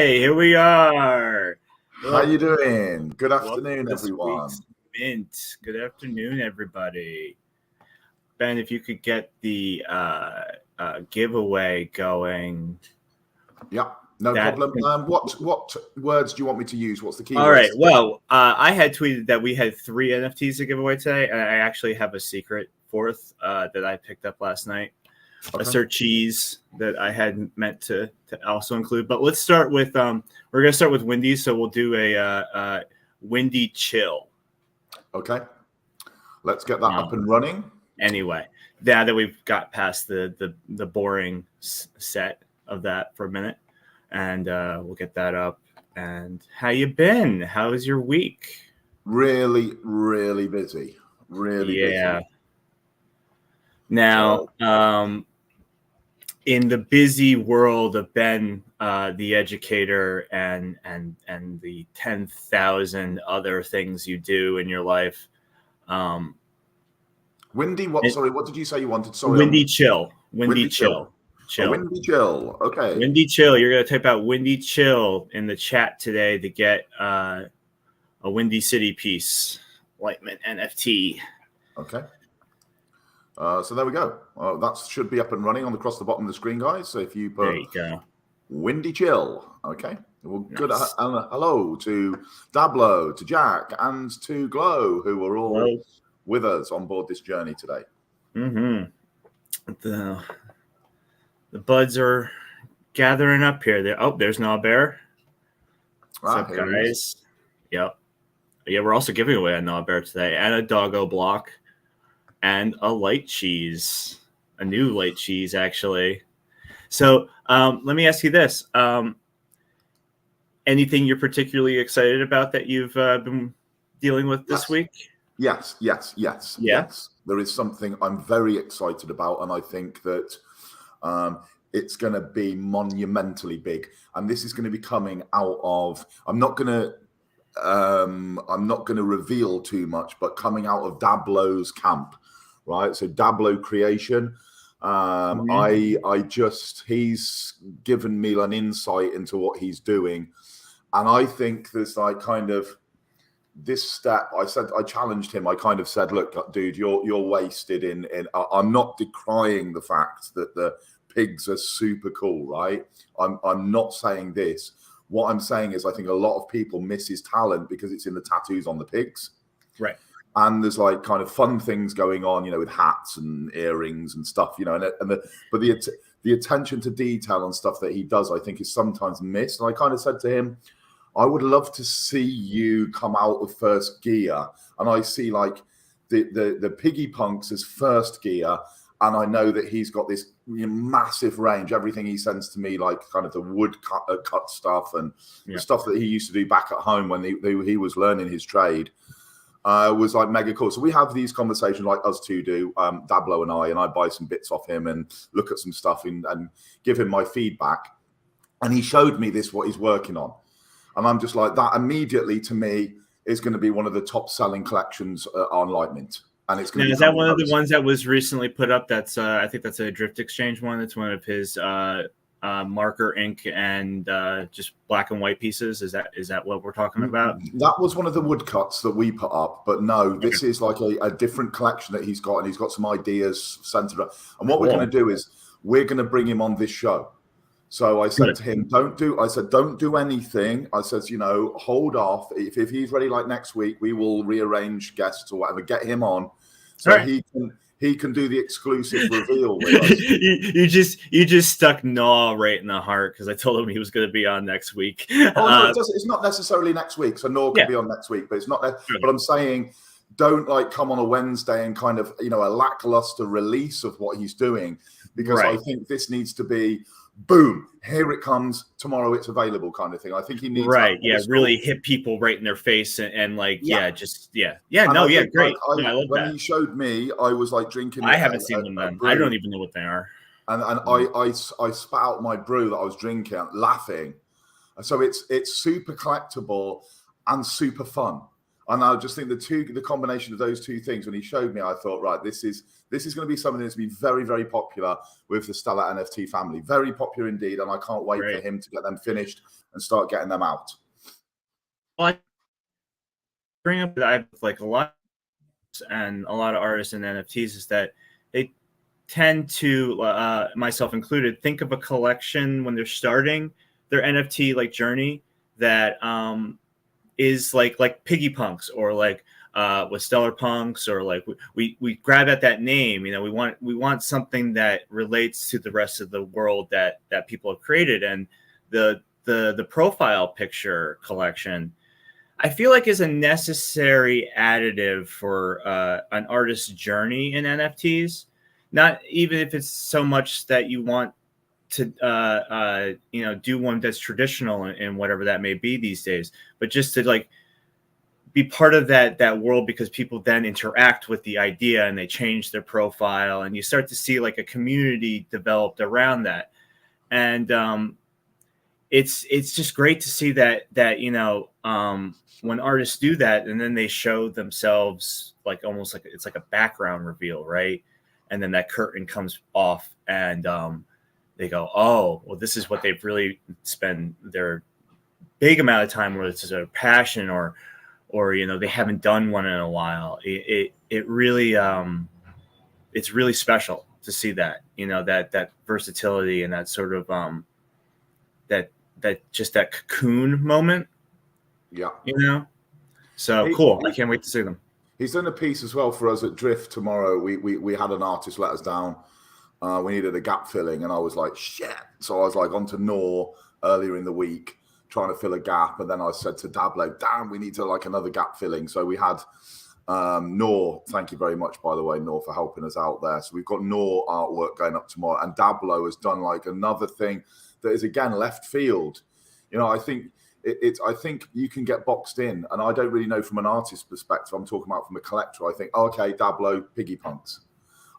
Hey, here we are. How you doing? Good Welcome afternoon, to this everyone. week's Mint. Good afternoon, everybody. Ben, if you could get the giveaway going. Yeah, no problem. What words do you want me to use? What's the key All words? right. Well, I had tweeted that we had 3 NFTs to give away today, and I actually have a secret fourth that I picked up last night. Okay. A Sir Cheese that I had meant to also include. But let's start with we're going to start with Windy, so we'll do a Windy Chill. Okay, let's get that up and running. Anyway, now that we've got past the boring set of that for a minute, and we'll get that up. And how you been? How was your week? Really, really busy. Really busy. Now, in the busy world of Ben, the educator, and the 10,000 other things you do in your life, Windy, what? Sorry, what did you say you wanted? Sorry, Windy Chill. Windy Chill. A Windy Chill. Okay. Windy Chill. You're gonna type out Windy Chill in the chat today to get a Windy City piece, Lightman NFT. Okay. So there we go. That should be up and running across the bottom of the screen, guys. So if you put there you go. Windy Chill. Okay. Well, Nice. Good. Hello to Dablo, to Jack, and to Glow, who are all with us on board this journey today. Mm-hmm. The buds are gathering up here. There's Nah Bear. What's up, guys? Yep. Yeah, we're also giving away a Nah Bear today, and a Doggo block, and a light cheese, a new light cheese, actually. So let me ask you this. Anything you're particularly excited about that you've been dealing with this week? Yes. There is something I'm very excited about, and I think that it's going to be monumentally big. And this is going to be coming out of. I'm not going to reveal too much, but coming out of Dablo's camp, right? So Dablo Creation. He's given me an insight into what he's doing, and I think there's like kind of this step. I challenged him. I kind of said, look, dude, you're wasted in I'm not decrying the fact that the pigs are super cool, right? I'm not saying this. What I'm saying is I think a lot of people miss his talent because it's in the tattoos on the pigs. Right. And there's like kind of fun things going on, with hats and earrings and stuff, but the attention to detail and stuff that he does, I think, is sometimes missed. And I kind of said to him, I would love to see you come out of first gear. And I see like the Piggy Punks as first gear. And I know that he's got this massive range. Everything he sends to me, like kind of the wood cut stuff and the stuff that he used to do back at home when he was learning his trade, was like mega cool. So we have these conversations like us two do, Dablo and I buy some bits off him and look at some stuff and give him my feedback. And he showed me what he's working on. And I'm just like, that immediately to me is going to be one of the top selling collections on Lightmint. And it's going to be. Is that one of the ones that was recently put up? That's I think that's a Drift Exchange one. It's one of his marker ink and just black and white pieces. Is that what we're talking about? That was one of the woodcuts that we put up, but no, this is like a different collection that he's got, and he's got some ideas centered up. And what we're going to do is we're going to bring him on this show. So I said to him, don't do anything. I said, hold off. If he's ready, like next week, we will rearrange guests or whatever, get him on so he can do the exclusive reveal with us. you just stuck Nah right in the heart because I told him he was going to be on next week. No, it's not necessarily next week. So Nah could be on next week, but it's not. But I'm saying, don't like come on a Wednesday and kind of a lackluster release of what he's doing, because I think this needs to be. Boom! Here it comes. Tomorrow it's available, kind of thing. I think he needs really hit people right in their face and like great. When he showed me, I was like drinking. I haven't seen them then. I don't even know what they are. And I spat out my brew that I was drinking, laughing. So it's super collectible and super fun. And I just think the combination of those two things, when he showed me, I thought, right, this is going to be something that's going to be very, very popular with the Stellar NFT family. Very popular indeed. And I can't wait for him to get them finished and start getting them out. Well, I bring up that I have like a lot and a lot of artists and NFTs is that they tend to, myself included, think of a collection when they're starting their NFT like journey that is like Piggy Punks or like with Stellar Punks, or like we grab at that name. You know, we want something that relates to the rest of the world that people have created. And the profile picture collection, I feel like, is a necessary additive for an artist's journey in NFTs. Not even if it's so much that you want to do one that's traditional and whatever that may be these days, but just to like be part of that world, because people then interact with the idea and they change their profile, and you start to see like a community developed around that. And it's just great to see that when artists do that and then they show themselves like almost like it's like a background reveal, right? And then that curtain comes off and they go, oh, well, this is what they've really spent their big amount of time, whether it's a passion or they haven't done one in a while. It really it's really special to see that, that versatility and that sort of that cocoon moment. Yeah. So cool. I can't wait to see them. He's done a piece as well for us at Drift tomorrow. We had an artist let us down. We needed a gap filling, and I was like, shit. So I was like on to Nor earlier in the week, trying to fill a gap. And then I said to Dablo, damn, we need to like another gap filling. So we had Nor, thank you very much, by the way, Nor, for helping us out there. So we've got Nor artwork going up tomorrow. And Dablo has done like another thing that is, again, left field. I think I think you can get boxed in, and I don't really know from an artist perspective. I'm talking about from a collector. I think, oh, okay, Dablo, Piggy Punks.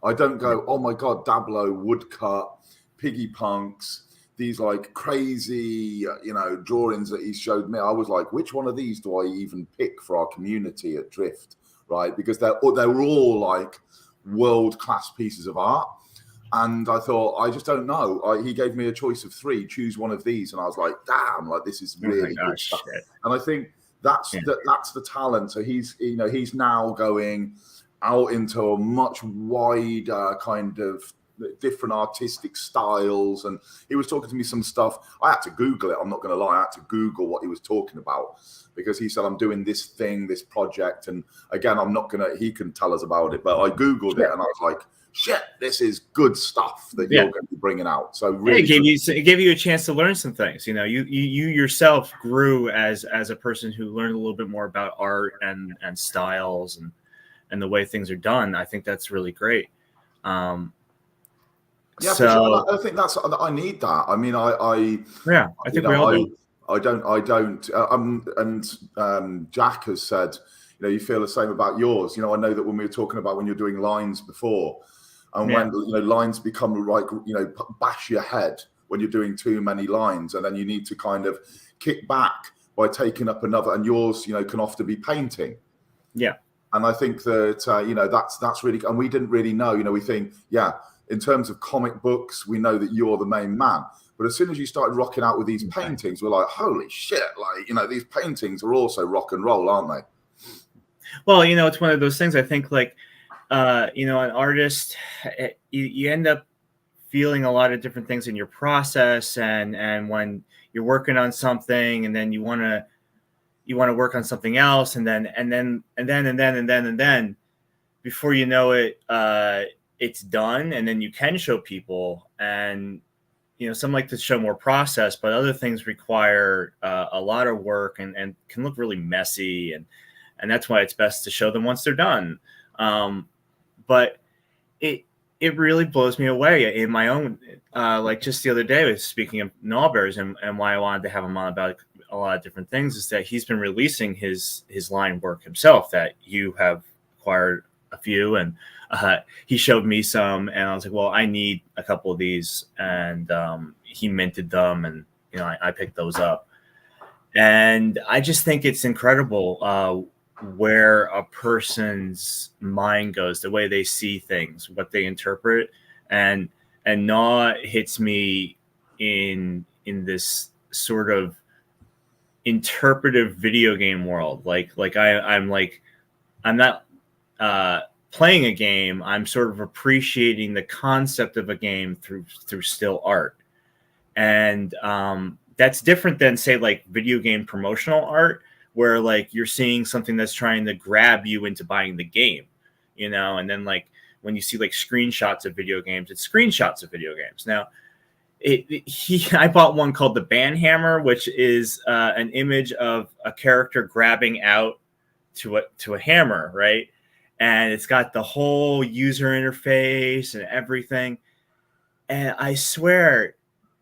I don't go, oh my God, Dablo, woodcut, Piggy Punks, these like crazy, drawings that he showed me. I was like, which one of these do I even pick for our community at Drift, right? Because they were all like world-class pieces of art. And I thought, I just don't know. He gave me a choice of 3, choose one of these. And I was like, damn, like this is really good stuff. And I think that's the talent. So he's now going out into a much wider kind of different artistic styles. And he was talking to me some stuff. I had to Google it. I'm not going to lie. I had to Google what he was talking about, because he said, I'm doing this thing, this project. And again, he can tell us about it, but I Googled it and I was like, shit, this is good stuff that you're going to be bringing out. So really, it gave you a chance to learn some things. You yourself grew as a person who learned a little bit more about art and styles and the way things are done. I think that's really great. Yeah, so sure. I think I need that. I mean, I think we all do. I don't. And Jack has said, you feel the same about yours. I know that when we were talking about when you're doing lines before, and when lines become like bash your head when you're doing too many lines, and then you need to kind of kick back by taking up another. And yours, can often be painting. Yeah. And I think that that's really. And we didn't really know. We think, in terms of comic books, we know that you're the main man. But as soon as you started rocking out with these paintings, we're like, holy shit! Like these paintings are also rock and roll, aren't they? Well, it's one of those things. I think like. An artist, you end up feeling a lot of different things in your process, and when you're working on something, and then you want to work on something else, and then before you know it, it's done, and then you can show people, and some like to show more process, but other things require a lot of work and can look really messy, and that's why it's best to show them once they're done. But it really blows me away in my own, like just the other day, I was speaking of Gnawbears and why I wanted to have him on about a lot of different things, is that he's been releasing his line work himself, that you have acquired a few, and he showed me some, and I was like, well, I need a couple of these, and he minted them, and I picked those up, and I just think it's incredible where a person's mind goes, the way they see things, what they interpret, and Gnaw hits me in this sort of interpretive video game world. I'm not playing a game. I'm sort of appreciating the concept of a game through still art, and that's different than, say, like video game promotional art, where like you're seeing something that's trying to grab you into buying the game, you know, and then like when you see like screenshots of video games, it's screenshots of video games. Now, I bought one called the Banhammer, which is an image of a character grabbing out to a hammer, right? And it's got the whole user interface and everything. And I swear,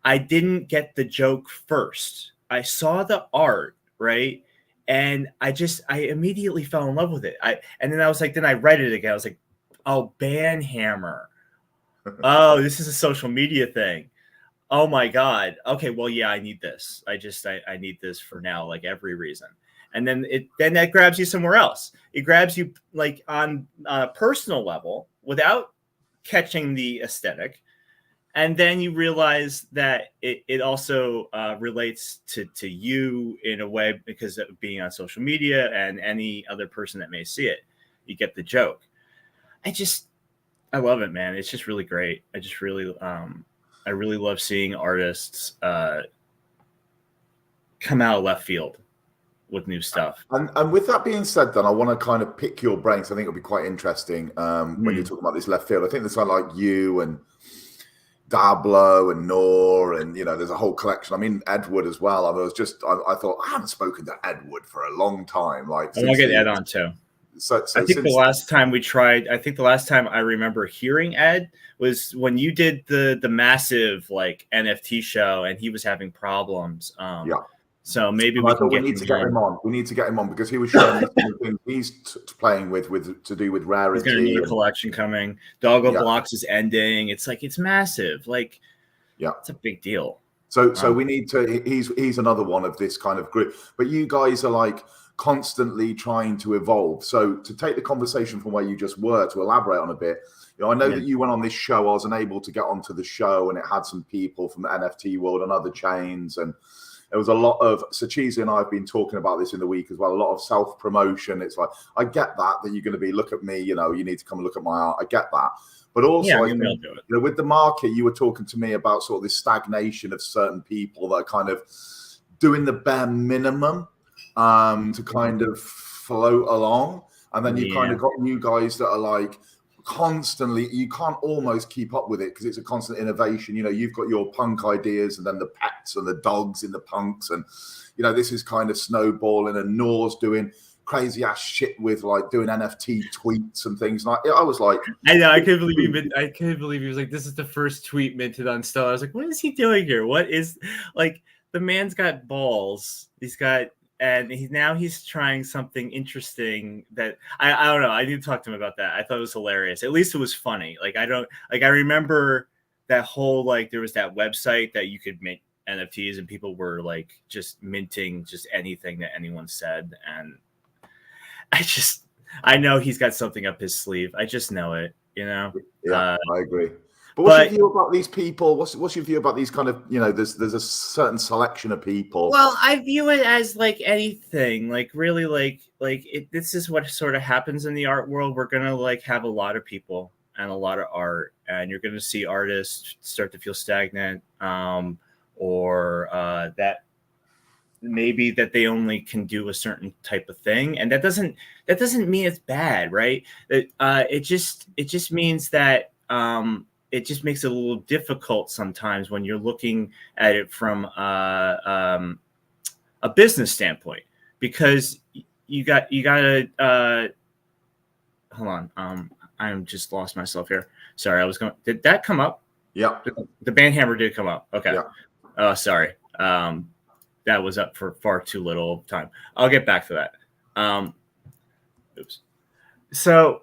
I didn't get the joke first. I saw the art, right? And I immediately fell in love with it. And then I was like, then I read it again. I was like, oh, Banhammer. Oh, this is a social media thing. Oh my God. Okay, well, yeah, I need this. I need this for now, like every reason. And then that grabs you somewhere else. It grabs you like on a personal level without catching the aesthetic. And then you realize that it also relates to you in a way because of being on social media and any other person that may see it. You get the joke. I love it, man. It's just really great. I really love seeing artists come out of left field with new stuff. And with that being said, then I want to kind of pick your brains. I think it'll be quite interesting when you're talking about this left field. I think there's someone like you and Dablo and Nor, and you know, there's a whole collection. I mean, Edward as well. I thought I haven't spoken to Edward for a long time. Like, I want to get Ed on too. So I think the last time I remember hearing Ed was when you did the massive like NFT show, and he was having problems. Yeah. So maybe we need to get him on. We need to get him on because he was showing me some things he's playing with to do with rarity. He's got a new collection coming. Doggo Blocks is ending. It's like, it's massive. Like, yeah, it's a big deal. So we need to. He's another one of this kind of group. But you guys are like constantly trying to evolve. So to take the conversation from where you just were to elaborate on a bit. You know, I know that you went on this show. I was unable to get onto the show, and it had some people from the NFT world and other chains, and there was a lot of, so Cheesy and I have been talking about this in the week as well, a lot of self-promotion. It's like, I get that you're going to be, look at me, you know, you need to come and look at my art. I get that. But also, I think, you know, with the market, you were talking to me about sort of this stagnation of certain people that are kind of doing the bare minimum to kind of float along. And then you kind of got new guys that are like, constantly, you can't almost keep up with it because it's a constant innovation. You know, you've got your punk ideas and then the pets and the dogs in the punks, and you know, this is kind of snowballing, and Nor's doing crazy ass shit with like doing NFT tweets and things. Like, I was like, I know, I couldn't believe he was like, this is the first tweet minted on Stellar. I was like, what is he doing here? What is, like, the man's got balls. And he's trying something interesting that I don't know. I need to talk to him about that. I thought it was hilarious. At least it was funny. Like, I remember that whole, like, there was that website that you could mint NFTs and people were like just minting just anything that anyone said. And I know he's got something up his sleeve. I just know it, you know? Yeah, I agree. But what's your view about these people? What's your view about these kind of, you know, there's a certain selection of people. Well, I view it as like anything, like really this is what sort of happens in the art world. We're going to like have a lot of people and a lot of art, and you're going to see artists start to feel stagnant, or that maybe that they only can do a certain type of thing. And that doesn't mean it's bad, right? It just means that, it just makes it a little difficult sometimes when you're looking at it from a business standpoint, because you got to hold on. I'm just lost myself here. Sorry, did that come up? Yeah. The Banhammer did come up. Okay. Yeah. Oh, sorry. That was up for far too little time. I'll get back to that. Oops. So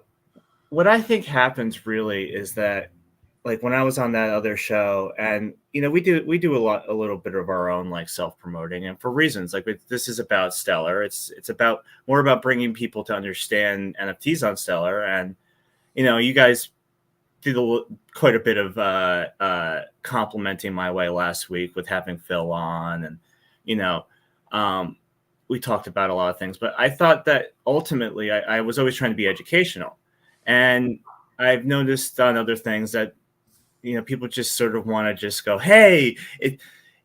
what I think happens really is that like when I was on that other show, and we do a little bit of our own like self promoting, and for reasons like this is about Stellar. It's about more about bringing people to understand NFTs on Stellar, and you guys did quite a bit of complimenting my way last week with having Phil on, and we talked about a lot of things. But I thought that ultimately I was always trying to be educational, and I've noticed on other things that people just sort of want to just go, hey,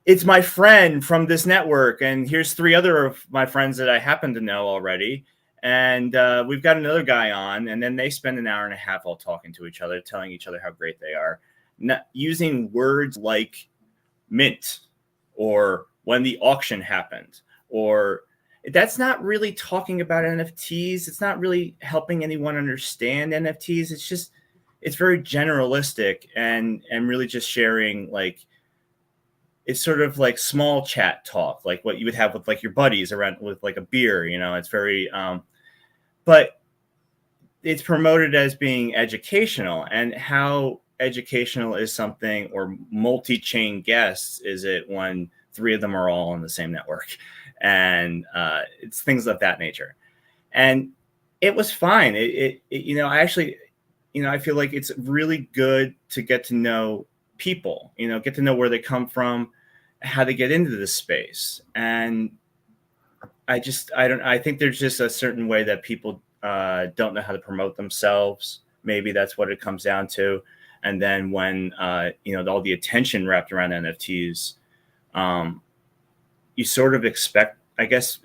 it's my friend from this network, and here's 3 other of my friends that I happen to know already, and we've got another guy on, and then they spend an hour and a half all talking to each other, telling each other how great they are, not using words like mint or when the auction happened, or that's not really talking about NFTs. It's not really helping anyone understand NFTs. It's very generalistic and really just sharing, like, it's sort of like small chat talk, like what you would have with like your buddies around with like a beer, it's very but it's promoted as being educational. And how educational is something, or multi-chain guests is it when 3 of them are all on the same network? And it's things of that nature. And it was fine. I actually, I feel like it's really good to get to know people, get to know where they come from, how they get into this space. And I think there's just a certain way that people don't know how to promote themselves. Maybe that's what it comes down to. And then when, all the attention wrapped around NFTs, you sort of expect, I guess,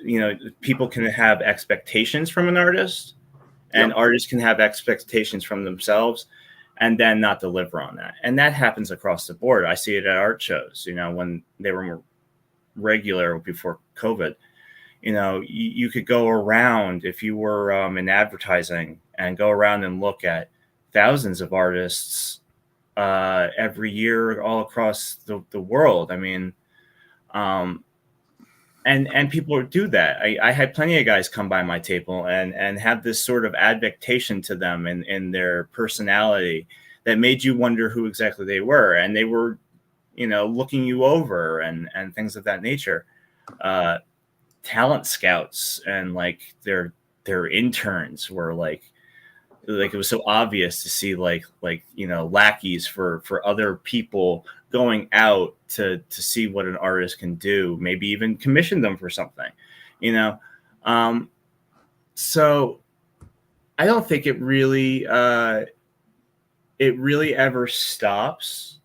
people can have expectations from an artist, and artists can have expectations from themselves and then not deliver on that. And that happens across the board. I see it at art shows, when they were more regular before COVID. You could go around, if you were in advertising, and go around and look at thousands of artists every year all across the world. I mean, and people do that. I had plenty of guys come by my table and have this sort of adaptation to them in their personality that made you wonder who exactly they were. And they were, looking you over and things of that nature. Talent scouts and like their interns were like it was so obvious to see like lackeys for other people going out to see what an artist can do, maybe even commission them for something, so I don't think it really ever stops.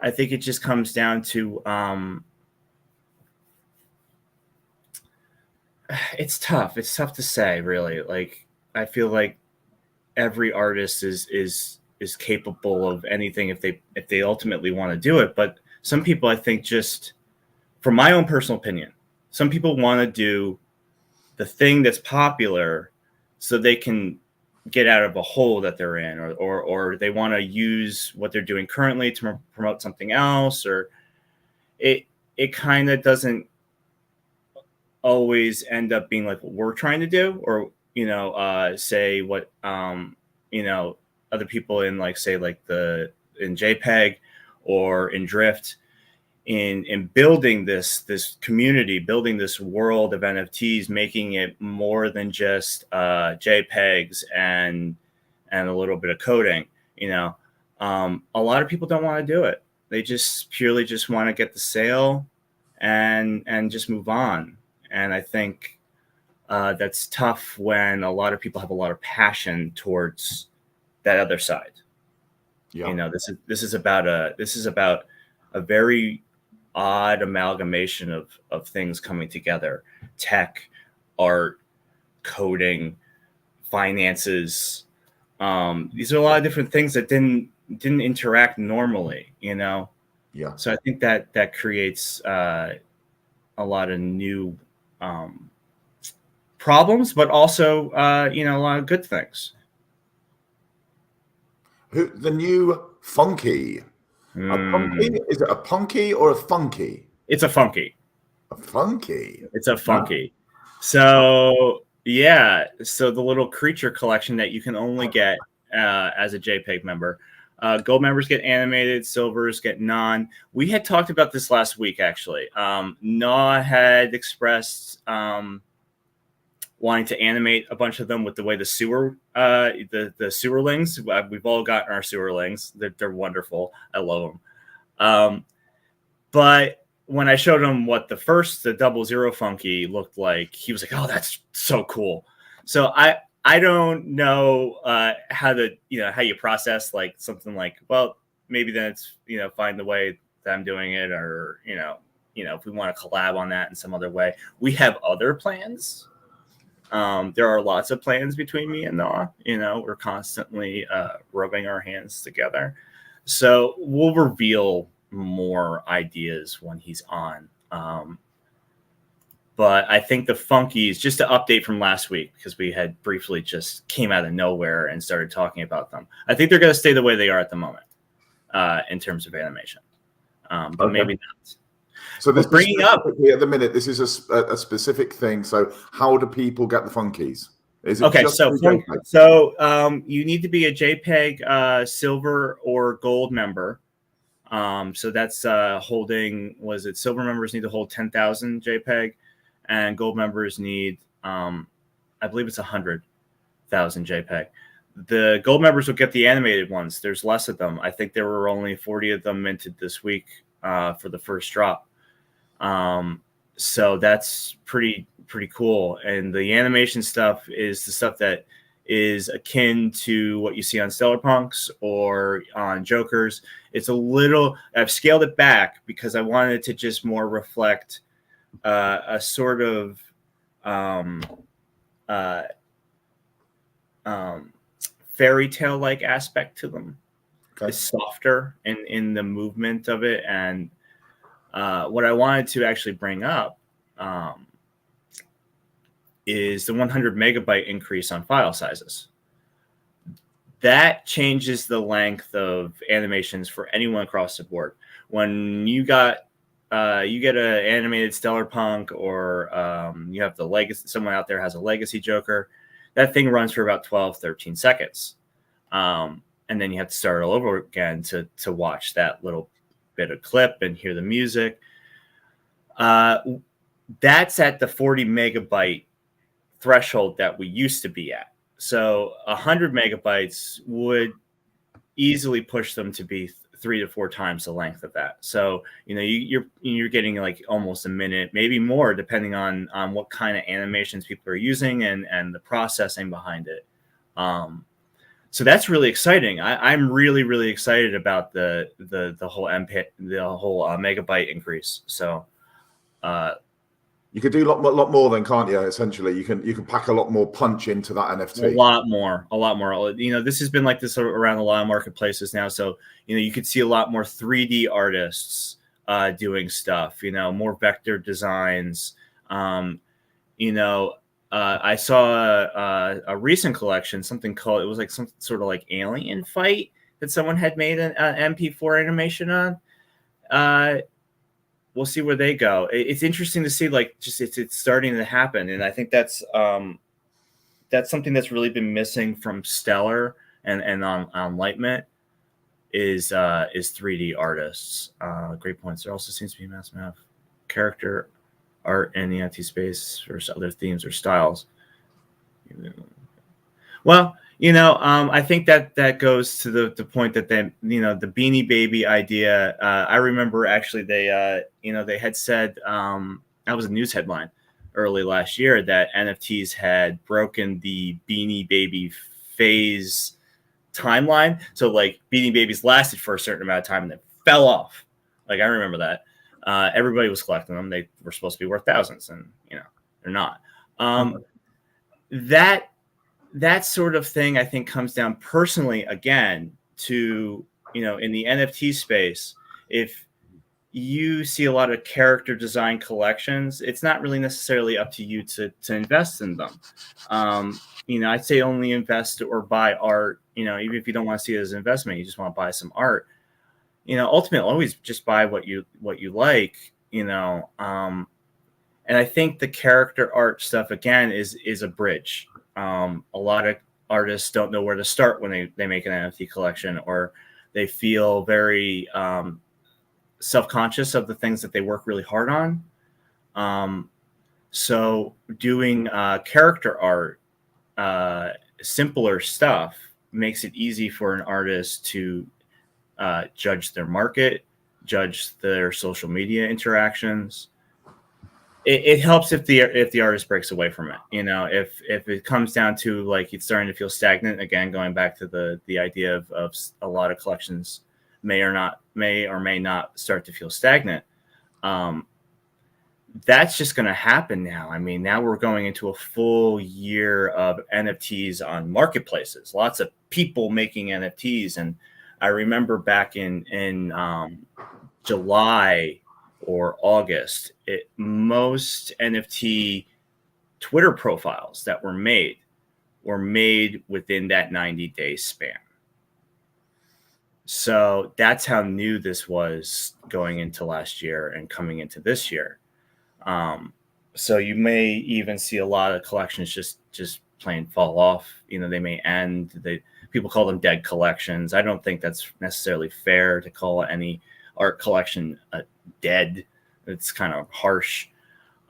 I think it just comes down to it's tough to say, really. Like, I feel like every artist is capable of anything if they ultimately want to do it. But some people, I think, just from my own personal opinion, some people want to do the thing that's popular so they can get out of a hole that they're in, or they want to use what they're doing currently to promote something else, or it kind of doesn't always end up being like what we're trying to do, or say what other people in, like, say, like in JPEG or in Drift, in building this community, building this world of NFTs, making it more than just JPEGs and a little bit of coding. A lot of people don't want to do it. They just purely just want to get the sale and just move on. And I think that's tough when a lot of people have a lot of passion towards that other side. Yeah. This is about a very odd amalgamation of things coming together: tech, art, coding, finances. These are a lot of different things that didn't interact normally, Yeah. So I think that creates a lot of new problems, but also a lot of good things. The new funky. A punky? Is it a punky or a funky? It's a funky. A funky. It's a funky. So yeah, so the little creature collection that you can only get as a JPEG member. Gold members get animated, silvers get non. We had talked about this last week, actually. Naw had expressed wanting to animate a bunch of them with the way the sewer, the sewerlings. We've all gotten our sewerlings. They're wonderful. I love them. But when I showed him what the 00 Funky looked like, he was like, "Oh, that's so cool." So I don't know how you process like something like, well, maybe then it's find the way that I'm doing it, or if we want to collab on that in some other way. We have other plans. There are lots of plans between me and Noah. We're constantly rubbing our hands together. So we'll reveal more ideas when he's on. But I think the Funkies, just to update from last week, because we had briefly just came out of nowhere and started talking about them. I think they're going to stay the way they are at the moment in terms of animation. But okay. Maybe not. So this bringing up at the minute, this is a specific thing. So how do people get the Funkies? Is it okay? Just so you need to be a JPEG silver or gold member. So that's holding. Was it silver members need to hold 10,000 JPEG, and gold members need, I believe it's 100,000 JPEG. The gold members will get the animated ones. There's less of them. I think there were only 40 of them minted this week for the first drop. So that's pretty cool. And the animation stuff is the stuff that is akin to what you see on Stellar Punks or on Jokers. It's I've scaled it back because I wanted to just more reflect a sort of fairy tale like aspect to them. Okay. It's softer in the movement of it. And what I wanted to actually bring up is the 100 megabyte increase on file sizes. That changes the length of animations for anyone across the board. When you get an animated Stellar Punk, or you have the legacy, someone out there has a legacy Joker, that thing runs for about 12, 13 seconds. And then you have to start all over again to watch that little bit of clip and hear the music. That's at the 40 megabyte threshold that we used to be at. So 100 megabytes would easily push them to be 3 to 4 times the length of that. So you're getting like almost a minute, maybe more, depending on what kind of animations people are using and the processing behind it. So that's really exciting. I'm really, really excited about the whole megabyte increase. So you could do a lot more than, can't you? Essentially, you can pack a lot more punch into that NFT. A lot more. This has been like this around a lot of marketplaces now. So you could see a lot more 3D artists doing stuff. More vector designs. I saw a recent collection, something called, it was like some sort of like alien fight that someone had made an MP4 animation on. We'll see where they go. It's interesting to see, like, just it's starting to happen, and I think that's something that's really been missing from Stellar and on Lightment is 3D artists. Great points. There also seems to be a massive amount of character art in the NFT space or other themes or styles. Well, I think that goes to the point that the Beanie Baby idea. I remember actually they had said, that was a news headline early last year, that NFTs had broken the Beanie Baby phase timeline. So like Beanie Babies lasted for a certain amount of time and then fell off. Like I remember that. Everybody was collecting them. They were supposed to be worth thousands, and they're not. That sort of thing, I think, comes down personally again to, in the NFT space, if you see a lot of character design collections, it's not really necessarily up to you to invest in them. I'd say only invest or buy art, even if you don't want to see it as an investment, you just want to buy some art. Ultimately, always just buy what you like, and I think the character art stuff, again, is a bridge. A lot of artists don't know where to start when they make an NFT collection, or They feel very self-conscious of the things that they work really hard on. So doing character art, simpler stuff, makes it easy for an artist to judge their market, judge their social media interactions. It helps if the artist breaks away from it. If it comes down to like it's starting to feel stagnant again, going back to the idea of a lot of collections may or may not start to feel stagnant. That's just going to happen now. I mean, now we're going into a full year of NFTs on marketplaces. Lots of people making NFTs, and I remember back in July or August, most NFT Twitter profiles that were made within that 90-day span. So that's how new this was going into last year and coming into this year. So you may even see a lot of collections just plain fall off. They may end. People call them dead collections. I don't think that's necessarily fair to call any art collection dead. It's kind of harsh.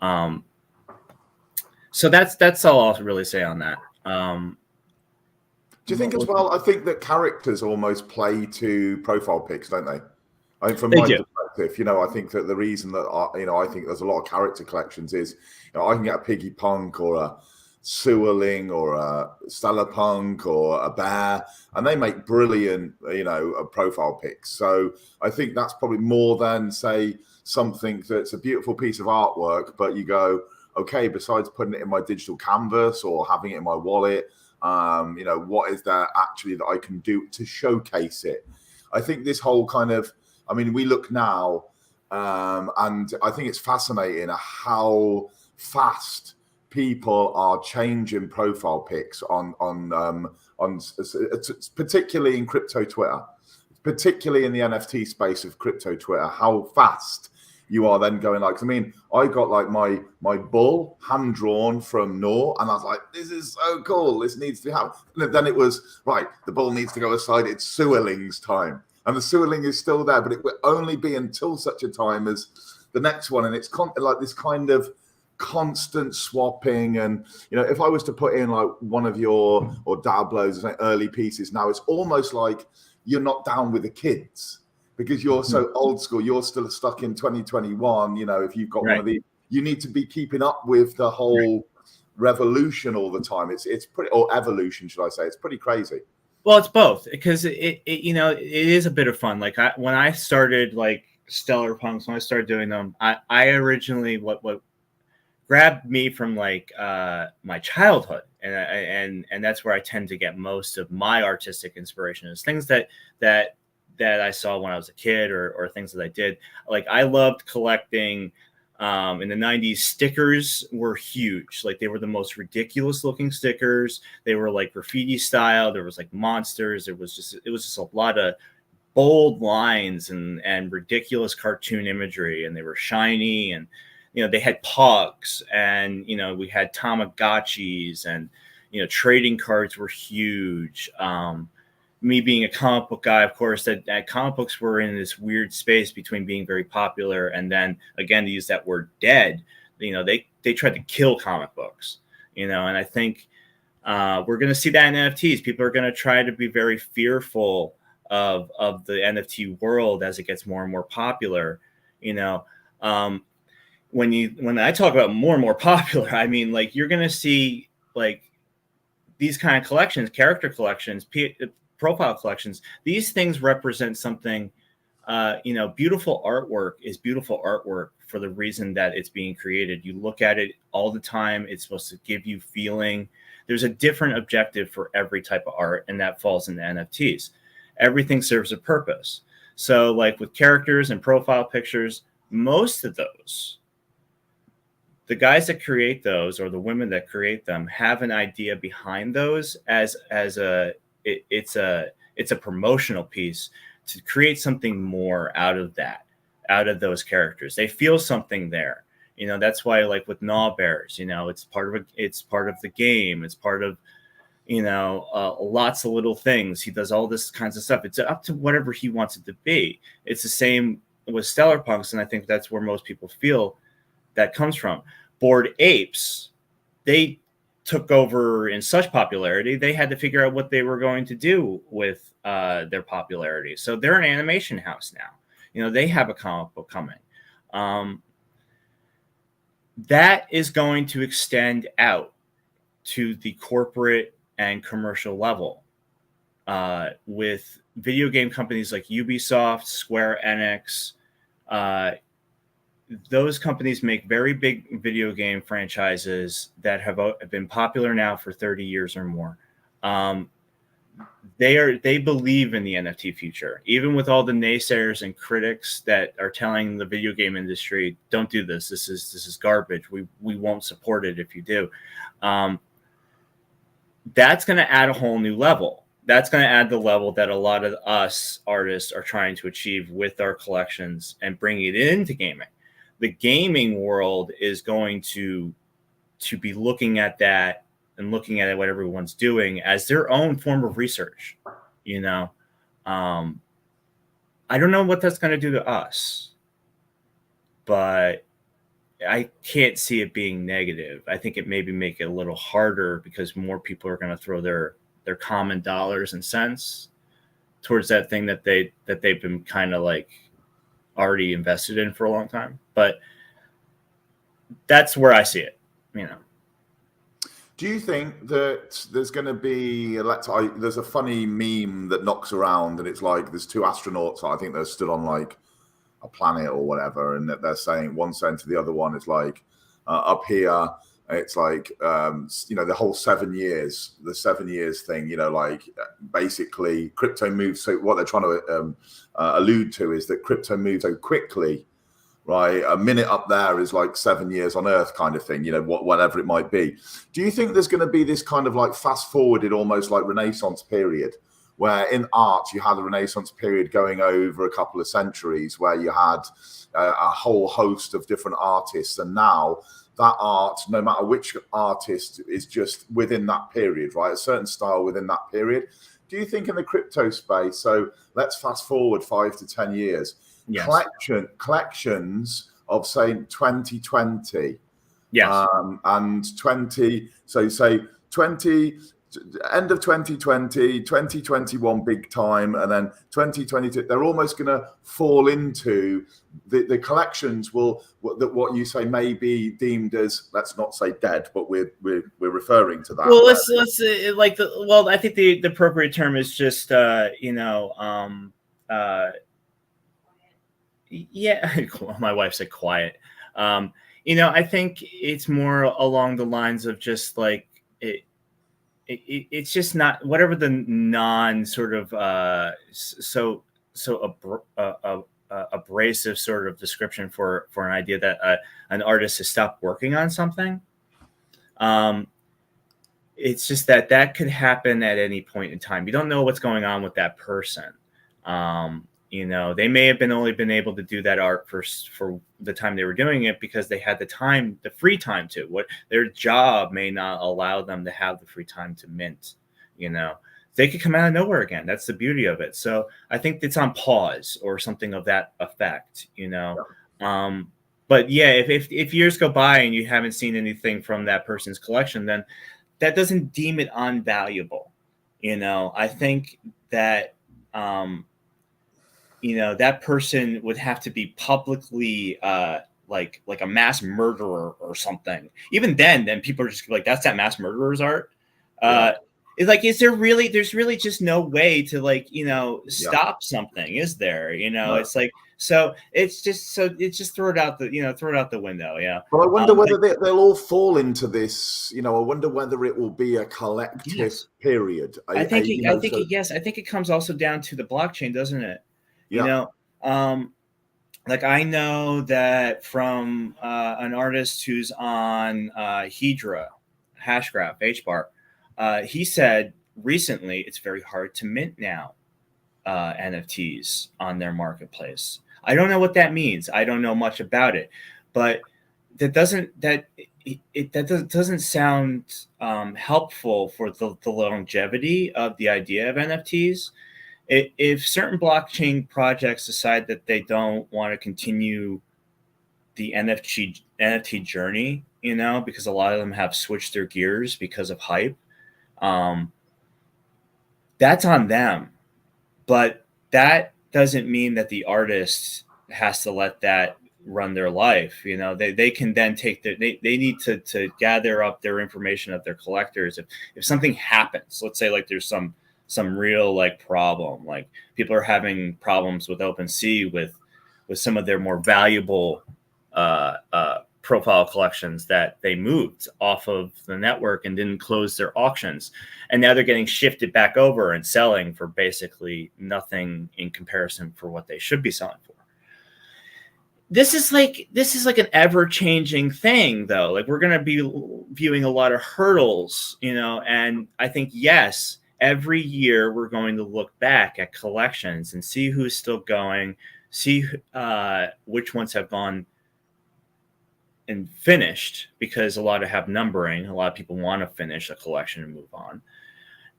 So that's all I'll really say on that. Do you think as well? I think that characters almost play to profile pics, don't they? I mean, from my perspective, I think that the reason that I think there's a lot of character collections is, I can get a piggy punk or a sewerling or a Stella punk or a bear, and they make brilliant, profile pics. So I think that's probably more than, say, something that's a beautiful piece of artwork, but you go, okay, besides putting it in my digital canvas or having it in my wallet, what is there actually that I can do to showcase it? I think this whole kind of, we look now, and I think it's fascinating how fast people are changing profile pics on particularly in crypto Twitter, particularly in the NFT space of crypto Twitter, how fast you are then going like, I got like my bull hand drawn from Noor, and I was like, this is so cool. This needs to happen. And then it was right. The bull needs to go aside. It's Sewerling's time, and the Sewerling is still there, but it will only be until such a time as the next one. And it's like this kind of constant swapping. And if I was to put in like one of your or Dablo's early pieces now, it's almost like you're not down with the kids. Because you're so old school, you're still stuck in 2021. If you've got one of these, you need to be keeping up with the whole revolution all the time. It's pretty, or evolution, should I say? It's pretty crazy. Well, it's both, because it is a bit of fun. Like when I started like Stellar Punks, when I started doing them, I originally what grabbed me from like my childhood, and that's where I tend to get most of my artistic inspiration, is things that I saw when I was a kid, or things that I did. Like I loved collecting in the 90s. Stickers were huge. Like they were the most ridiculous looking stickers. They were like graffiti style. There was like monsters. It was just a lot of bold lines and ridiculous cartoon imagery, and they were shiny, and they had pugs, and we had Tamagotchis, and trading cards were huge. Me being a comic book guy, of course, that comic books were in this weird space between being very popular and then, again, to use that word dead, they tried to kill comic books, and I think we're going to see that in NFTs. People are going to try to be very fearful of the NFT world as it gets more and more popular. When I talk about more and more popular, I mean, like, you're going to see like these kind of collections, character collections, profile collections. These things represent something. Beautiful artwork is beautiful artwork for the reason that it's being created. You look at it all the time. It's supposed to give you feeling. There's a different objective for every type of art, and that falls into NFTs. Everything serves a purpose. So like with characters and profile pictures, most of those, the guys that create those or the women that create them have an idea behind those it's a promotional piece to create something more out of those characters. They feel something there. That's why, like with Gnaw Bears, it's part of the game. It's part of, lots of little things. He does all this kinds of stuff. It's up to whatever he wants it to be. It's the same with Stellar Punks, and I think that's where most people feel that comes from. Bored Apes, they took over in such popularity, they had to figure out what they were going to do with their popularity. So they're an animation house now. They have a comic book coming. That is going to extend out to the corporate and commercial level with video game companies like Ubisoft, Square Enix. Those companies make very big video game franchises that have been popular now for 30 years or more. They believe in the NFT future, even with all the naysayers and critics that are telling the video game industry, "Don't do this. This is garbage. We won't support it if you do." That's going to add a whole new level. That's going to add the level that a lot of us artists are trying to achieve with our collections and bring it into gaming. The gaming world is going to be looking at that and looking at what everyone's doing as their own form of research. I don't know what that's going to do to us, but I can't see it being negative. I think it maybe make it a little harder because more people are going to throw their common dollars and cents towards that thing that they've been kind of like already invested in for a long time. But that's where I see it. Do you think that there's going to be there's a funny meme that knocks around, and it's like there's two astronauts. I think they're stood on like a planet or whatever, and that they're saying, one saying to the other one, it's like up here, it's like the whole 7 years, the 7 years thing. Like basically crypto moves. So what they're trying to allude to is that crypto moves so quickly. Right, a minute up there is like 7 years on Earth, kind of thing. Whatever it might be. Do you think there's going to be this kind of like fast forwarded, almost like Renaissance period, where in art you had a Renaissance period going over a couple of centuries, where you had a whole host of different artists, and now that art, no matter which artist, is just within that period, right? A certain style within that period. Do you think in the crypto space? So let's fast forward 5 to 10 years. Yes. Collections of say 2020, yes, and 20. So say 20 end of 2020, 2021 big time, and then 2022. They're almost going to fall into the collections. What you say may be deemed as, let's not say dead, but we're referring to that. Well, let's I think the appropriate term is just yeah, my wife said quiet. I think it's more along the lines of just like it's just not whatever the non sort of abrasive sort of description for an idea that an artist has stopped working on something. It's just that could happen at any point in time. You don't know what's going on with that person. They may have only been able to do that art for the time they were doing it because they had the free time to. What their job may not allow them to have the free time to mint. They could come out of nowhere again. That's the beauty of it. So I think it's on pause or something of that effect. Yeah. But yeah, if years go by and you haven't seen anything from that person's collection, then that doesn't deem it unvaluable. I think that. That person would have to be publicly like a mass murderer or something. Even then people are just like, that's that mass murderer's art. It's like, there's really just no way to stop something, is there? No. It's like, so it's just throw it out the window. Yeah. Well, I wonder whether they'll all fall into this. I wonder whether it will be a collective period. I think it comes also down to the blockchain, doesn't it? Yeah. Like I know that from an artist who's on Hedra, Hashgraph, HBAR, he said recently it's very hard to mint now NFTs on their marketplace. I don't know what that means. I don't know much about it, but that doesn't sound helpful for the longevity of the idea of NFTs. If certain blockchain projects decide that they don't want to continue the NFT journey, because a lot of them have switched their gears because of hype, that's on them. But that doesn't mean that the artist has to let that run their life. They can then take they need to gather up their information of their collectors. If something happens, let's say like there's some real like problem, like people are having problems with OpenSea with some of their more valuable profile collections that they moved off of the network and didn't close their auctions, and now they're getting shifted back over and selling for basically nothing in comparison for what they should be selling for. This is like an ever-changing thing, though. Like, we're going to be viewing a lot of hurdles, and I think, yes, every year we're going to look back at collections and see who's still going, see which ones have gone and finished, because a lot have numbering. A lot of people want to finish a collection and move on.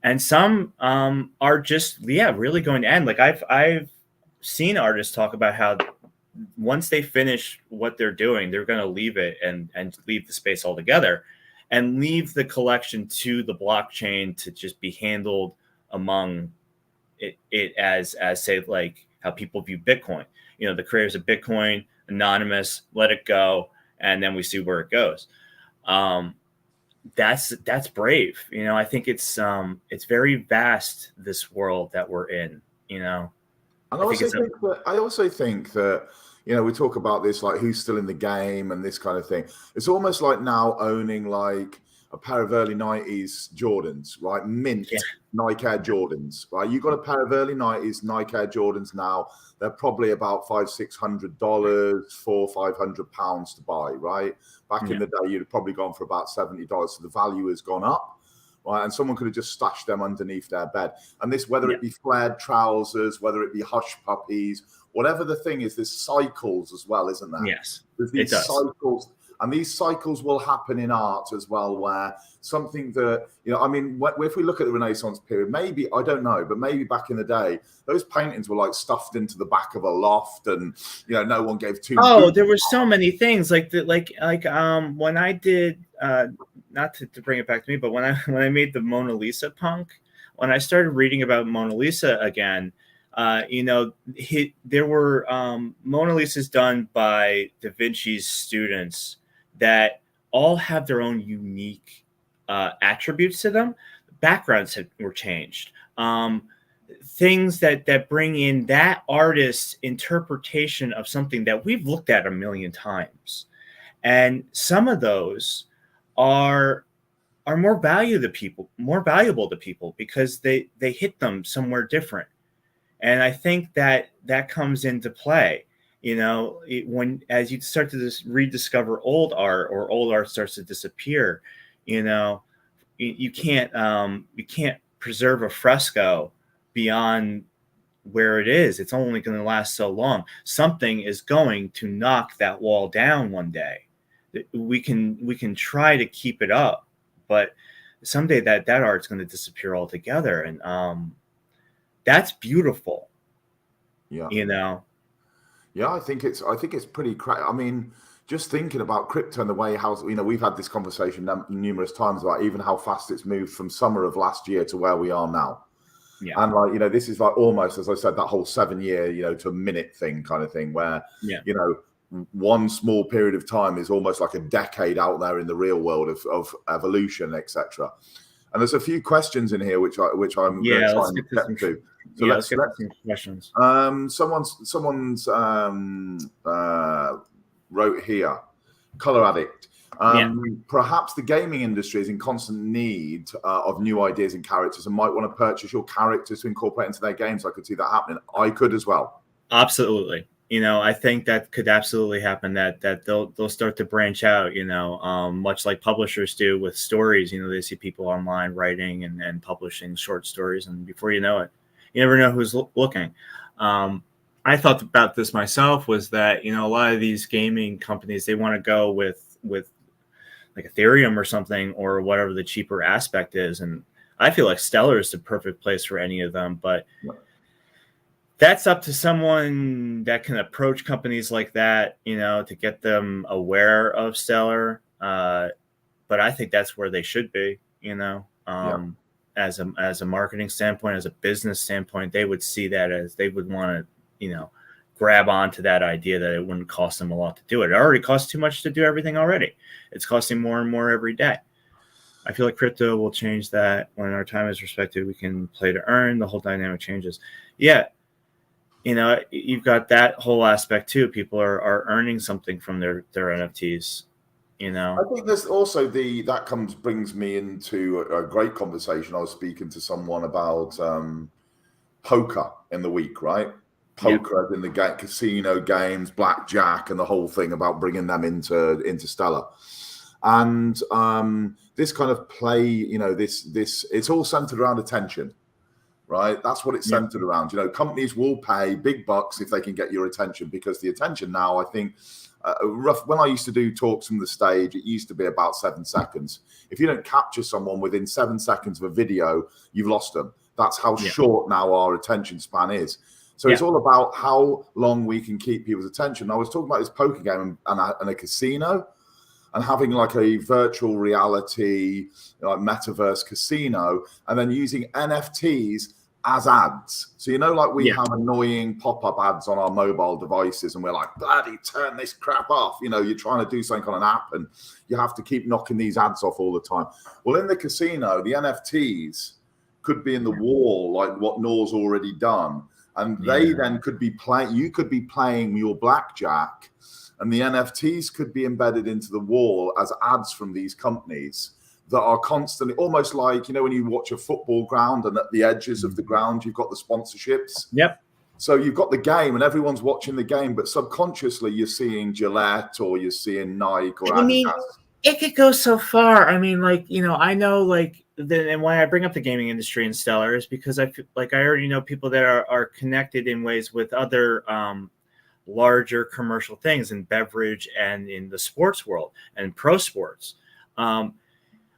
And some are just, really going to end. Like, I've seen artists talk about how once they finish what they're doing, they're going to leave it and leave the space altogether and leave the collection to the blockchain to just be handled among it as say, like how people view Bitcoin. The creators of Bitcoin, anonymous, let it go, and then we see where it goes. That's brave. I think it's very vast, this world that we're in. And I also think that we talk about this, like who's still in the game and this kind of thing. It's almost like now owning like a pair of early 90s Jordans, right? Mint Nike Air Jordans, right? You got a pair of early 90s Nike Air Jordans now. They're probably about $500-$600, £400-500 to buy, right? Back in the day, you'd have probably gone for about $70. So the value has gone up, right? And someone could have just stashed them underneath their bed. And this, whether it be flared trousers, whether it be hush puppies, whatever the thing is, there's cycles as well, isn't there? Yes, there's these cycles. And these cycles will happen in art as well, where something that, if we look at the Renaissance period, maybe, I don't know, but maybe back in the day, those paintings were like stuffed into the back of a loft and, no one gave two. Oh, there were so many things like when I did, not to bring it back to me, but when I made the Mona Lisa punk, when I started reading about Mona Lisa again, there were Mona Lisas done by Da Vinci's students that all have their own unique attributes to them. Backgrounds were changed. Things that bring in that artist's interpretation of something that we've looked at a million times. And some of those are more valuable to people because they hit them somewhere different. And I think that comes into play. When as you start to rediscover old art, or old art starts to disappear, you can't preserve a fresco beyond where it is. It's only going to last so long. Something is going to knock that wall down one day. We can try to keep it up, but someday that art's going to disappear altogether, and that's beautiful. Yeah, I think it's pretty I mean, just thinking about crypto and the way how we've had this conversation numerous times about even how fast it's moved from summer of last year to where we are now. Yeah. And this is like almost, as I said, that whole 7 year, to a minute thing kind of thing where, one small period of time is almost like a decade out there in the real world of evolution, etc. And there's a few questions in here which I'm going to try and get to. So let's get some questions. Someone's wrote here, Color Addict. Perhaps the gaming industry is in constant need of new ideas and characters and might want to purchase your characters to incorporate into their games. I could see that happening. I could as well. Absolutely. I think that could absolutely happen, that they'll start to branch out, much like publishers do with stories. They see people online writing and publishing short stories, and before you know it, you never know who's looking. I thought about this myself, was that, a lot of these gaming companies, they want to go with like Ethereum or something, or whatever the cheaper aspect is. And I feel like Stellar is the perfect place for any of them, but that's up to someone that can approach companies like that, to get them aware of Stellar. But I think that's where they should be, as a marketing standpoint, as a business standpoint. They would see that as, they would want to, grab onto that idea that it wouldn't cost them a lot to do it. It already costs too much to do everything already. It's costing more and more every day. I feel like crypto will change that. When our time is respected, we can play to earn. The whole dynamic changes. Yeah. You've got that whole aspect too. People are earning something from their NFTs. I think there's also brings me into a great conversation. I was speaking to someone about poker in the week, right? Poker in the casino games, blackjack, and the whole thing about bringing them into Stellar. And this kind of play, this it's all centered around attention, right? That's what it's centered around. Companies will pay big bucks if they can get your attention, because the attention now, I think, when I used to do talks from the stage, it used to be about 7 seconds. If you don't capture someone within 7 seconds of a video, you've lost them. That's how short now our attention span is. So it's all about how long we can keep people's attention. I was talking about this poker game and a casino, and having like a virtual reality, like metaverse casino, and then using NFTs as ads. So, like we have annoying pop-up ads on our mobile devices, and we're like, bloody turn this crap off. You're trying to do something on an app and you have to keep knocking these ads off all the time. Well, in the casino, the NFTs could be in the wall, like what Nor's already done. And they then could be playing, you could be playing your blackjack, and the NFTs could be embedded into the wall as ads from these companies that are constantly, almost like, when you watch a football ground and at the edges of the ground, you've got the sponsorships. Yep. So you've got the game and everyone's watching the game, but subconsciously you're seeing Gillette or you're seeing Nike or Adidas. It could go so far. I mean, I know, and why I bring up the gaming industry in Stellar is because I feel like I already know people that are connected in ways with other larger commercial things in beverage and in the sports world and pro sports.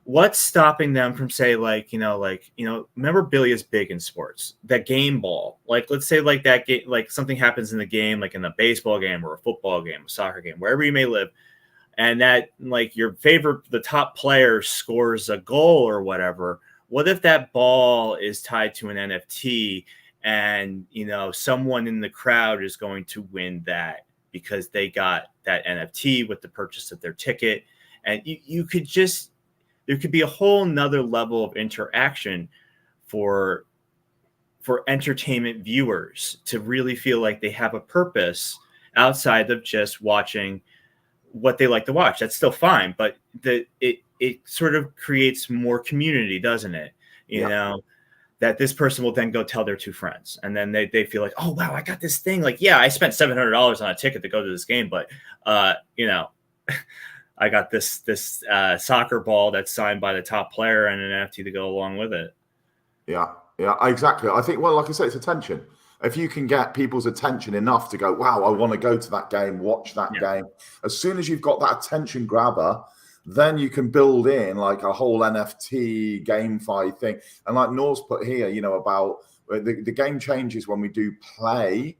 What's stopping them from say memorabilia is big in sports, that game ball, let's say that game, something happens in the game, like in a baseball game or a football game, a soccer game, wherever you may live, and that your favorite, the top player scores a goal or whatever. What if that ball is tied to an NFT and, someone in the crowd is going to win that because they got that NFT with the purchase of their ticket. And you could just, there could be a whole nother level of interaction for entertainment viewers to really feel like they have a purpose outside of just watching what they like to watch. That's still fine, but it sort of creates more community, doesn't it? You know, that this person will then go tell their two friends, and then they feel like, oh wow, I got this thing. I spent $700 on a ticket to go to this game, but I got this soccer ball that's signed by the top player and an NFT to go along with it. Yeah, exactly. I think, well, like I said, it's attention. If you can get people's attention enough to go, wow, I want to go to that game, watch that game. As soon as you've got that attention grabber, then you can build in like a whole NFT GameFi thing. And like Nor's put here, about the game changes when we do play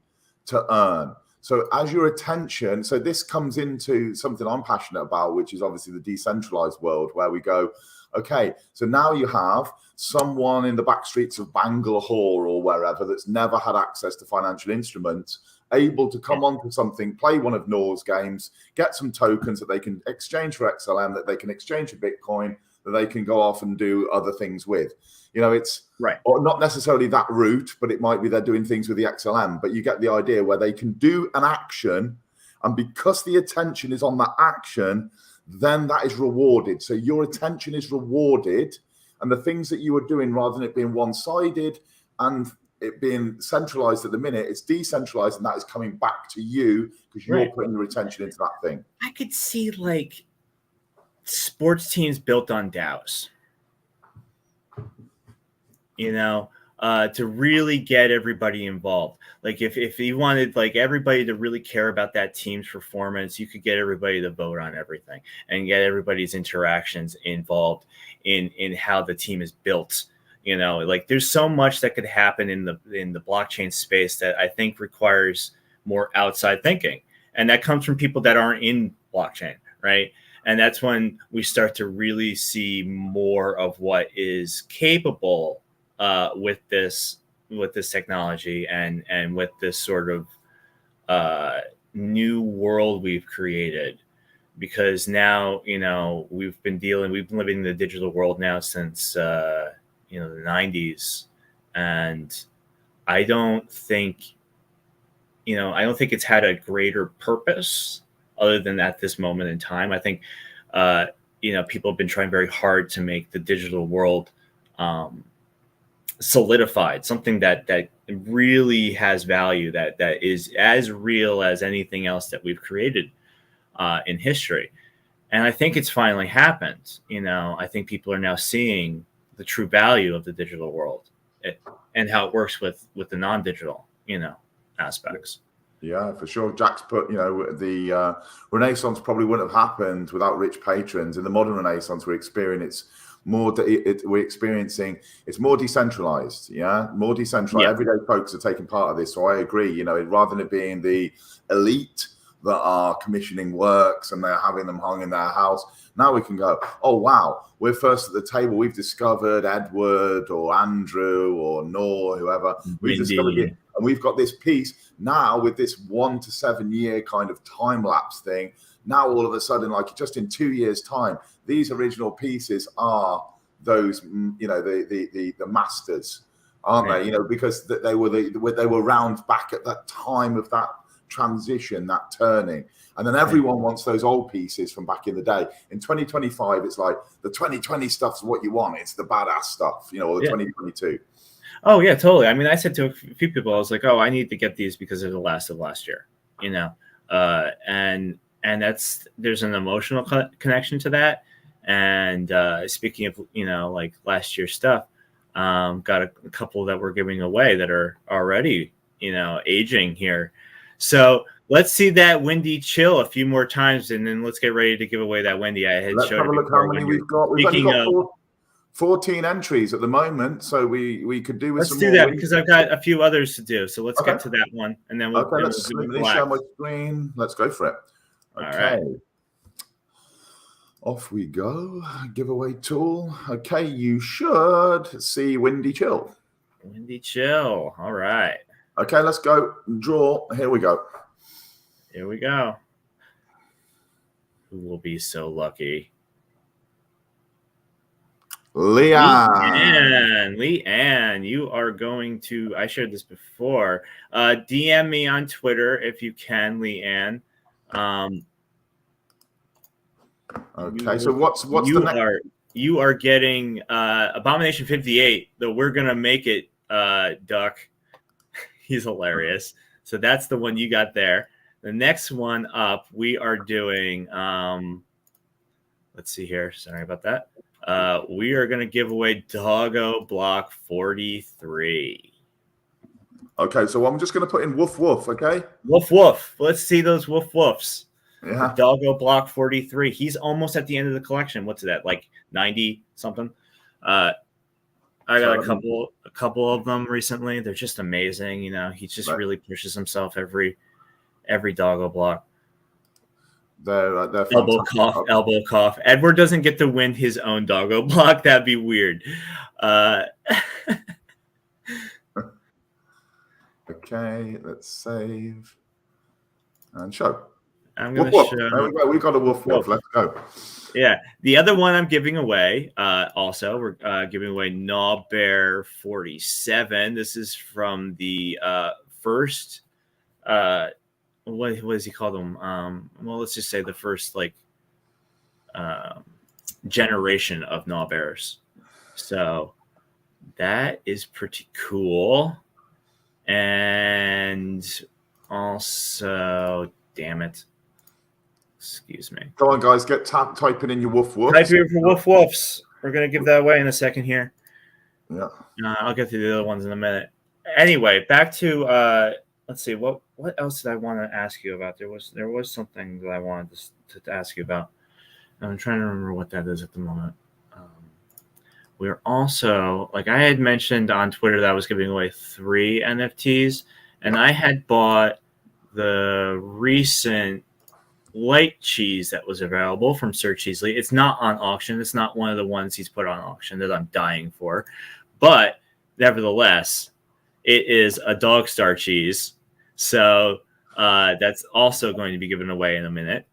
to earn. So as your attention, so this comes into something I'm passionate about, which is obviously the decentralized world, where we go, okay, so now you have someone in the back streets of Bangalore or wherever that's never had access to financial instruments, able to come onto something, play one of Nor's games, get some tokens that they can exchange for XLM, that they can exchange for Bitcoin, that they can go off and do other things with. It's right, or not necessarily that route, but it might be they're doing things with the XLM. But you get the idea where they can do an action, and because the attention is on that action, then that is rewarded. So your attention is rewarded, and the things that you are doing, rather than it being one-sided and it being centralized at the minute, it's decentralized, and that is coming back to you because you're putting your attention into that thing. I could see sports teams built on DAOs, to really get everybody involved. Like if you wanted like everybody to really care about that team's performance, you could get everybody to vote on everything and get everybody's interactions involved in how the team is built. You know, like there's so much that could happen in the blockchain space that I think requires more outside thinking. And that comes from people that aren't in blockchain, right? And that's when we start to really see more of what is capable with this technology and with this sort of new world we've created. Because now, you know, we've been living in the digital world now since you know, the 90s, and I don't think it's had a greater purpose other than at this moment in time. I think you know, people have been trying very hard to make the digital world solidified, something that really has value, that is as real as anything else that we've created in history. And I think it's finally happened. You know, I think people are now seeing the true value of the digital world and how it works with the non-digital, you know, aspects. Yeah, for sure. Jack's put, you know, the Renaissance probably wouldn't have happened without rich patrons. In the modern Renaissance, we're experiencing it's more decentralized. Yeah, more decentralized. Yeah. Everyday folks are taking part of this. So I agree. You know, rather than it being the elite that are commissioning works and they're having them hung in their house, now we can go, oh wow, we're first at the table. We've discovered Edward or Andrew or Noor, whoever. We've discovered it, and we've got this piece now with this 1 to 7 year kind of time lapse thing. Now all of a sudden, like just in 2 years' time, these original pieces are those, you know, the masters, aren't they? You know, because they were around back at that time of that transition, that turning. And then everyone wants those old pieces from back in the day. In 2025, it's like the 2020 stuff's what you want. It's the badass stuff, you know, or the 2022. Oh yeah, totally. I mean, I said to a few people, I was like, oh, I need to get these because they're the last of last year, you know, and there's an emotional connection to that. And speaking of, you know, like last year's stuff, got a couple that we're giving away that are already, you know, aging here. So let's see that Windy Chill a few more times, and then let's get ready to give away that Wendy. I had Let's showed have a look how many we've got. We've only got 14 entries at the moment, so we could do with let's some do more. That because I've got a few others to do. So let's get to that one, and then we'll. Okay, let me share my screen. Let's go for it. Okay. All right. Off we go. Giveaway tool. Okay, you should see Windy Chill. Windy Chill. All right. Okay, let's go. Draw. Here we go. Here we go. Who will be so lucky? Leanne, you are going to, I shared this before. DM me on Twitter if you can, Leanne. Okay, so what's the next? You are getting Abomination 58, though we're gonna make it Duck. He's hilarious. So that's the one you got there. The next one up, we are doing let's see here. Sorry about that. We are going to give away Doggo Block 43. Okay, so I'm just going to put in woof woof, okay? Woof woof. Let's see those woof woofs. Yeah. Doggo Block 43. He's almost at the end of the collection. What's that? Like 90 something? I got a couple of them recently. They're just amazing. You know, he just really pushes himself every Doggo Block. They're elbow cough. Edward doesn't get to win his own Doggo Block. That'd be weird. Okay, let's save and show. I'm going to show. There we go. We got a woof woof. Let's go. Yeah. The other one I'm giving away, also, we're giving away Gnawbear 47. This is from the first, what does he call them? Well, let's just say the first, like, generation of Gnawbears. So that is pretty cool. And also, damn it. Excuse me. Come on, guys, get typing in your woof woofs. Type here for woof woofs. We're gonna give that away in a second here. Yeah. I'll get to the other ones in a minute. Anyway, back to let's see, what else did I want to ask you about? There was something that I wanted to ask you about. I'm trying to remember what that is at the moment. We're also, like I had mentioned on Twitter, that I was giving away 3 NFTs, and I had bought the recent light cheese that was available from Sir Cheesley. It's not on auction. It's not one of the ones he's put on auction that I'm dying for, but nevertheless, it is a dog star cheese. So that's also going to be given away in a minute.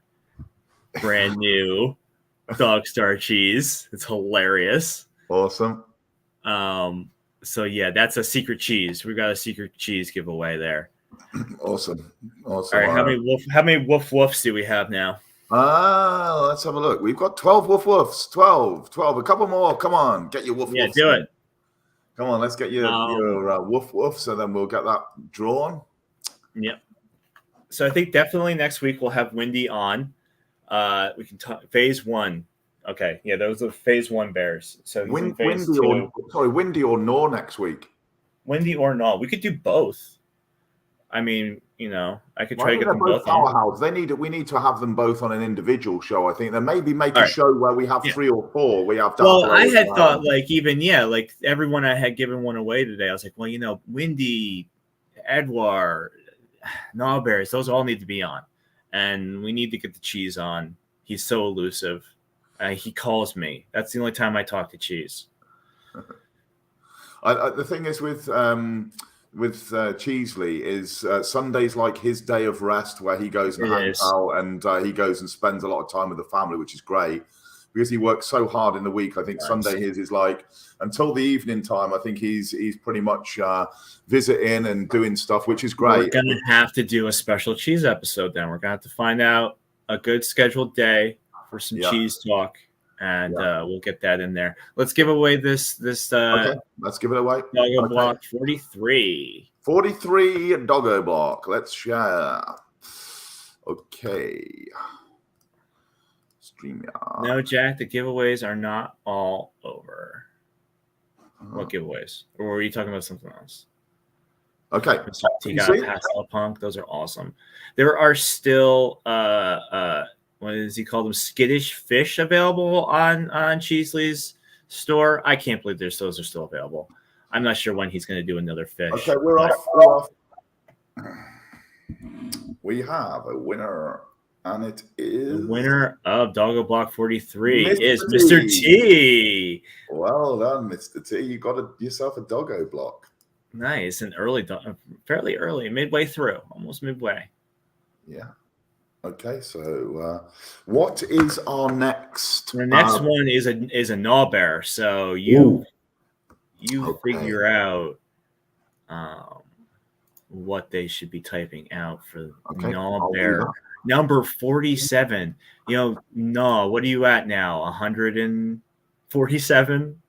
Brand new dog star cheese. It's hilarious. Awesome. So yeah, that's a secret cheese. We've got a secret cheese giveaway there. Awesome. All right, how many woof woofs do we have now? Let's have a look. We've got 12 woof woofs. 12. A couple more. Come on, get your woof woofs. Yeah, do it. Come on, let's get your woof woofs, and then we'll get that drawn. Yep. So I think definitely next week we'll have Wendy on. We can talk phase 1. Okay, yeah, those are phase 1 bears. So Windy or Nor next week. Wendy or Nor, we could do both. I mean, I could try to get them both powerhouse. We need to have them both on an individual show. I think then maybe make a show where we have 3 or 4. We have. Well, I had thought like everyone I had given one away today. I was like, well, Wendy, Edouard, Nor bears, those all need to be on, and we need to get the cheese on. He's so elusive. He calls me. That's the only time I talk to Cheese. The thing is with Cheesley is Sunday's like his day of rest, where he goes and hangs out, and he goes and spends a lot of time with the family, which is great because he works so hard in the week. I think Sunday is like until the evening time. I think he's pretty much visiting and doing stuff, which is great. We're gonna have to do a special cheese episode. Then we're gonna have to find out a good scheduled day for some cheese talk, and we'll get that in there. Let's give away this. Okay, let's give it away. Doggo block 43. 43 doggo block. Let's share. Okay. StreamYard. No, Jack, the giveaways are not all over. What giveaways? Or were you talking about something else? Okay. Pastel Punk. Those are awesome. There are still what does he call them? Skittish fish available on Cheesley's store. I can't believe those are still available. I'm not sure when he's going to do another fish. Okay, we're off. We have a winner, and it is the winner of Doggo Block 43 is Mr. T. Well done, Mr. T. You got yourself a Doggo block. Nice and early, fairly early, midway through, almost midway. Yeah. Okay, so what is our next? The next one is a Nor bear. So you figure out what they should be typing out for Nor bear number 47. Nor, what are you at now? 147.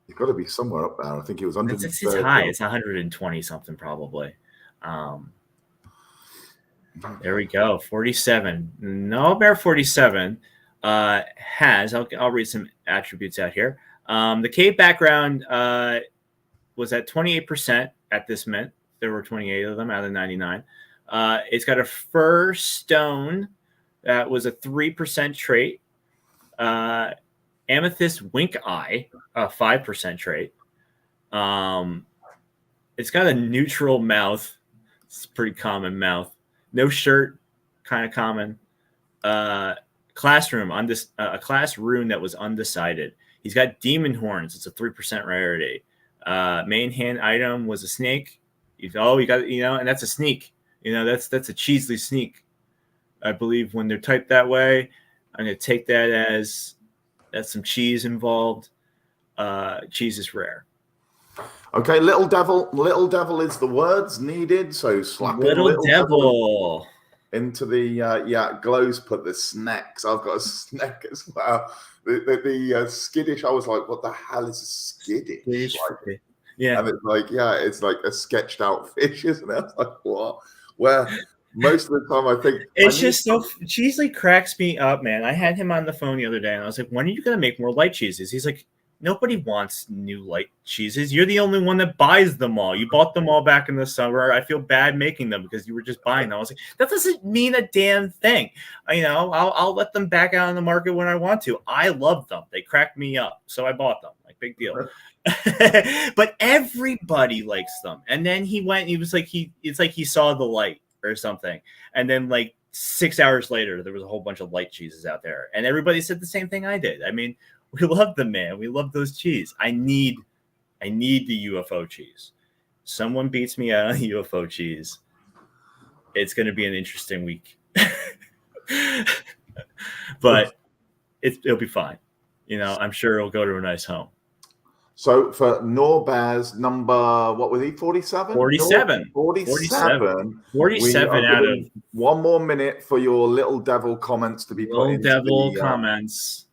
You've got to be somewhere up there. I think it was under. It's high. It's 120 something probably. There we go. 47. Nor bear 47 has. I'll read some attributes out here. The cave background was at 28% at this mint. There were 28 of them out of 99. It's got a fur stone that was a 3% trait. Amethyst wink eye, a 5% trait. It's got a neutral mouth. It's a pretty common mouth. No shirt, kind of common. Class rune that was undecided. He's got demon horns. It's a 3% rarity. Main hand item was a snake. You got, and that's a sneak. That's a Cheesley sneak. I believe when they're typed that way, I'm going to take that as that's some cheese involved. Cheese is rare. Okay, little devil is the words needed. So slap little devil into the Glows put the snacks. I've got a snack as well. The skittish. I was like, what the hell is a skittish? Like, yeah, and it's like a sketched out fish, isn't it? I was like, what? Where most of the time I think it's just so Cheesley cracks me up, man. I had him on the phone the other day, and I was like, when are you gonna make more light cheeses? He's like, Nobody wants new light cheeses. You're the only one that buys them all. You bought them all back in the summer. I feel bad making them because you were just buying them. I was like, that doesn't mean a damn thing. I'll let them back out on the market when I want to. I love them. They cracked me up, so I bought them. Like, big deal. But everybody likes them. And then he went. He was like, it's like he saw the light or something. And then like 6 hours later, there was a whole bunch of light cheeses out there, and everybody said the same thing I did. I mean, we love them, man. We love those cheese. I need the UFO cheese. Someone beats me out on UFO cheese. It's going to be an interesting week, but it'll be fine. I'm sure it'll go to a nice home. So for Norbear's number, what was he? 47? 47. 47. 47 out of... One more minute for your little devil comments to be put into Little devil comments.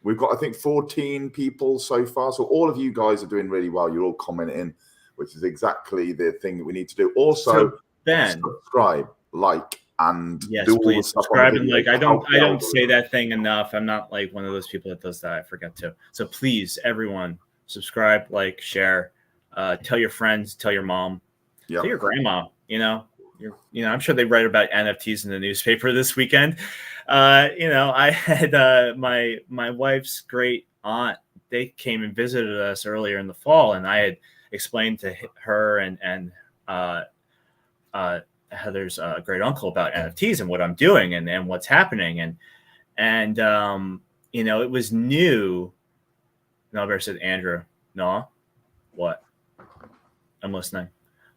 We've got, I think, 14 people so far. So all of you guys are doing really well. You're all commenting, which is exactly the thing that we need to do. Also, Ben, subscribe, like, and yes, please subscribe and like. I don't say that thing enough. I'm not like one of those people that does that. I forget to. So please, everyone, subscribe, like, share, tell your friends, tell your mom, tell your grandma. I'm sure they write about NFTs in the newspaper this weekend. I had my wife's great aunt. They came and visited us earlier in the fall, and I had explained to her and Heather's great uncle about NFTs and what I'm doing and what's happening, and it was new. Nalbert said, Andrew, no, what? I'm listening.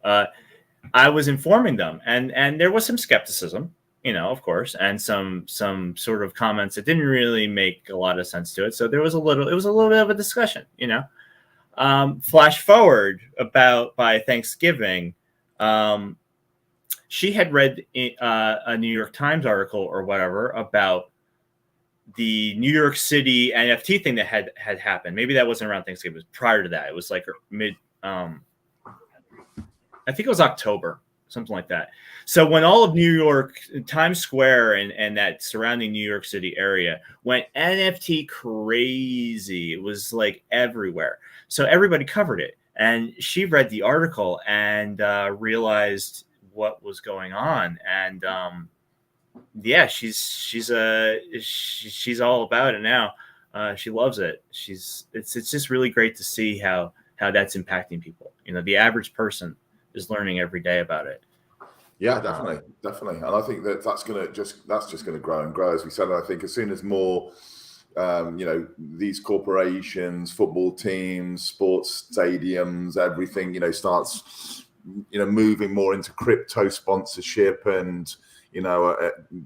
I was informing them, and there was some skepticism, of course, and some sort of comments that didn't really make a lot of sense to it. So it was a little bit of a discussion, Flash forward by Thanksgiving, she had read a New York Times article or whatever about the New York City NFT thing that had happened. Maybe that wasn't around Thanksgiving. It was prior to that. It was like mid. I think it was October, something like that. So when all of New York, Times Square and that surrounding New York City area went NFT crazy, it was like everywhere. So everybody covered it. And she read the article and realized what was going on. And she's all about it now. She loves it. It's just really great to see how that's impacting people. The average person is learning every day about it. Yeah, definitely. And I think that's just gonna grow and grow, as we said. And I think as soon as more these corporations, football teams, sports stadiums, everything, starts moving more into crypto sponsorship and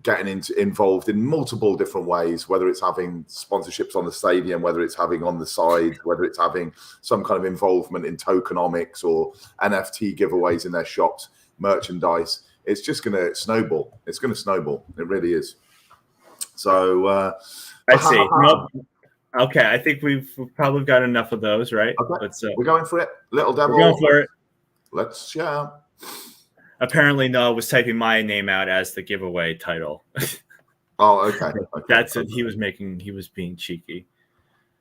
getting involved in multiple different ways, whether it's having sponsorships on the stadium, whether it's having on the side, whether it's having some kind of involvement in tokenomics or NFT giveaways in their shops, merchandise. It's just going to snowball. It's going to snowball. It really is. So I see. Okay, I think we've probably got enough of those, right? Okay. We're going for it. Little devil. We're going for it. Let's share. Apparently, Noah was typing my name out as the giveaway title. Oh, okay. That's it. He was being cheeky.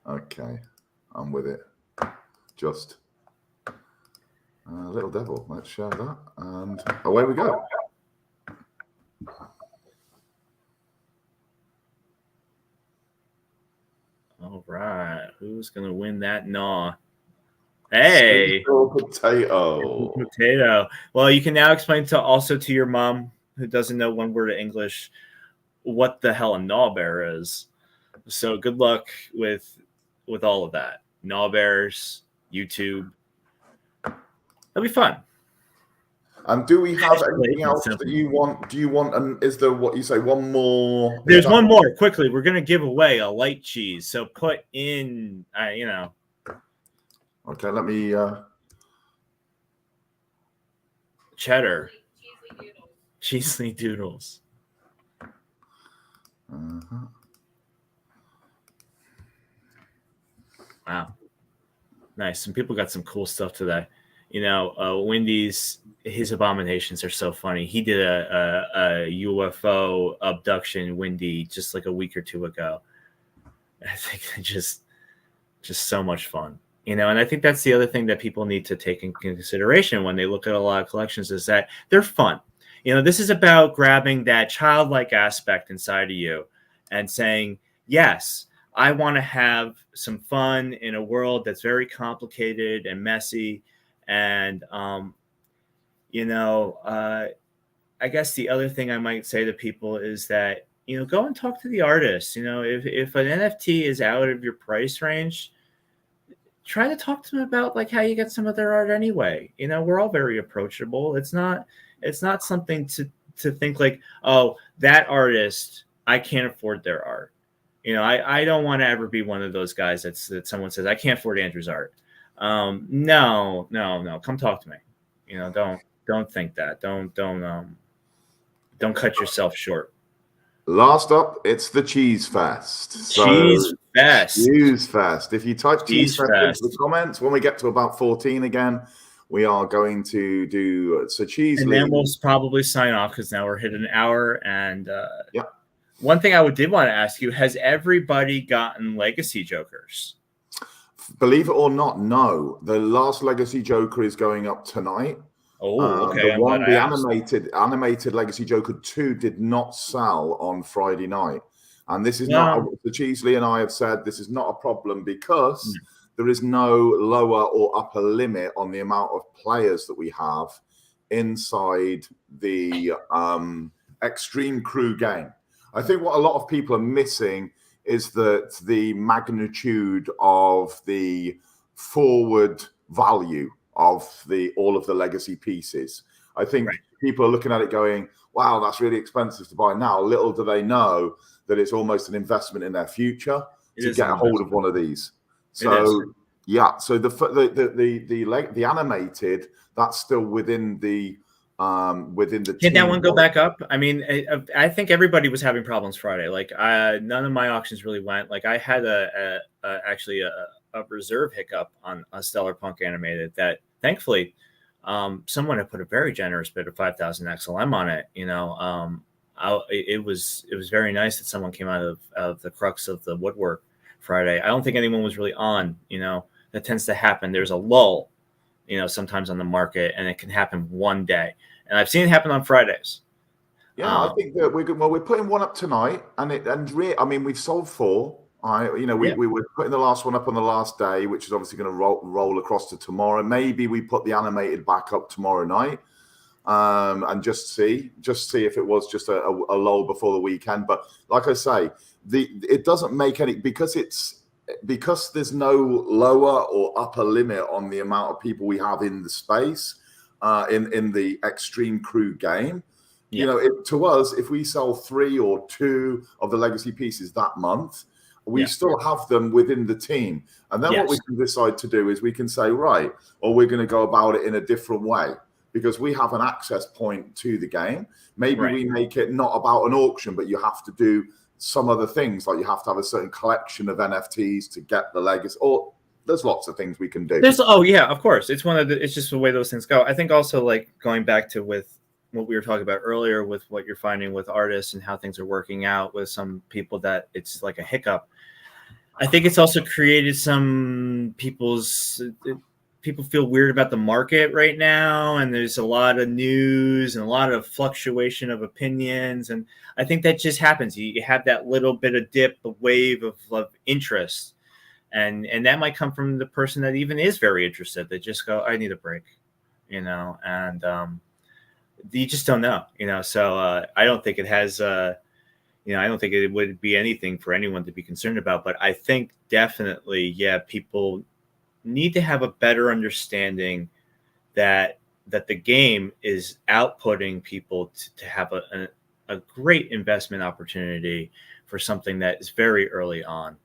Okay, I'm with it. Just little devil. Let's share that, and away we go. All right, who's gonna win that Gnaw? Hey, potato. Well, you can now explain to your mom who doesn't know one word of English what the hell a gnaw bear is. So good luck with all of that. Gnaw bears, YouTube. It'll be fun. And do we have anything else that you want? Do you want? Is there what you say? One more? There's one more. Quickly, we're gonna give away a light cheese. So put in, Okay, let me. Cheddar. Cheesely doodles. Wow. Nice. Some people got some cool stuff today. Wendy's, his abominations are so funny. He did a UFO abduction, Wendy, just like a week or two ago. I think just so much fun. And I think that's the other thing that people need to take in consideration when they look at a lot of collections, is that they're fun. This is about grabbing that childlike aspect inside of you and saying, yes, I want to have some fun in a world that's very complicated and messy. And, I guess the other thing I might say to people is that, go and talk to the artists. If an NFT is out of your price range, try to talk to them about like how you get some of their art anyway. We're all very approachable. It's not something to think like, oh, that artist, I can't afford their art. I don't want to ever be one of those guys that someone says, I can't afford Andrew's art. No, come talk to me. Don't think that. Don't cut yourself short. Last up, it's the Cheese Fest. Cheese Fest. Cheese Fest. If you type Cheese Fest into the comments, when we get to about 14 again, we are going to do Cheese. And then we'll probably sign off because now we're hitting an hour. And yeah. One thing I did want to ask you, has everybody gotten Legacy Jokers? Believe it or not, no. The last Legacy Joker is going up tonight. Oh, okay. The animated Legacy Joker 2 did not sell on Friday night. And this is not, the Cheesley and I have said, this is not a problem because there is no lower or upper limit on the amount of players that we have inside the Extreme Crew game. I think what a lot of people are missing is that the magnitude of the forward value of all of the legacy pieces. I think people are looking at it going, wow, that's really expensive to buy now. Little do they know that it's almost an investment in their future to get a hold of one of these. So yeah, so the animated, that's still within the Can that one go back up? I mean, I think everybody was having problems Friday. Like none of my auctions really went. Like I had actually a reserve hiccup on a Stellar Punk animated that thankfully someone had put a very generous bid of 5,000 XLM on it. It was very nice that someone came out of the crux of the woodwork Friday. I don't think anyone was really on. That tends to happen. There's a lull, sometimes on the market, and it can happen one day. And I've seen it happen on Fridays. Yeah, I think that we're putting one up tonight, I mean, we've sold 4. We were putting the last one up on the last day, which is obviously going to roll across to tomorrow. Maybe we put the animated back up tomorrow night, and just see if it was just a lull before the weekend. But like I say, it doesn't make any because there's no lower or upper limit on the amount of people we have in the space in the Extreme Crew game. Yeah. To us, if we sell 3 or 2 of the legacy pieces that month, we still have them within the team. And then what we can decide to do is we can say, right, or we're going to go about it in a different way because we have an access point to the game. Maybe we make it not about an auction, but you have to do some other things, like you have to have a certain collection of NFTs to get the legacy, or there's lots of things we can do. Of course. It's just the way those things go. I think also like going back to with what we were talking about earlier with what you're finding with artists and how things are working out with some people that it's like a hiccup. I think it's also created some people feel weird about the market right now. And there's a lot of news and a lot of fluctuation of opinions. And I think that just happens. You have that little bit of dip, a wave of interest. And that might come from the person that even is very interested. They just go, I need a break, and you just don't know, So I don't think it has, I don't think it would be anything for anyone to be concerned about. But I think definitely, people need to have a better understanding that the game is outputting people to have a great investment opportunity for something that is very early on,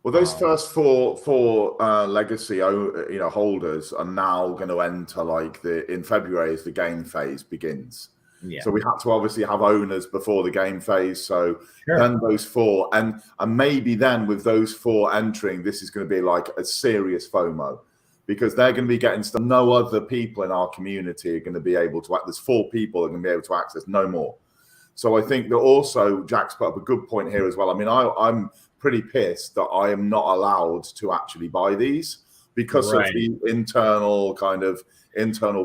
Well, those first four legacy, holders are now going to enter in February as the game phase begins. Yeah. So we had to obviously have owners before the game phase. So then those 4, and maybe then with those 4 entering, this is going to be like a serious FOMO because they're going to be getting stuff. No other people in our community are going to be able to. There's 4 people that are going to be able to access, no more. So I think that also Jack's put up a good point here as well. I mean, I'm pretty pissed that I am not allowed to actually buy these because of the internal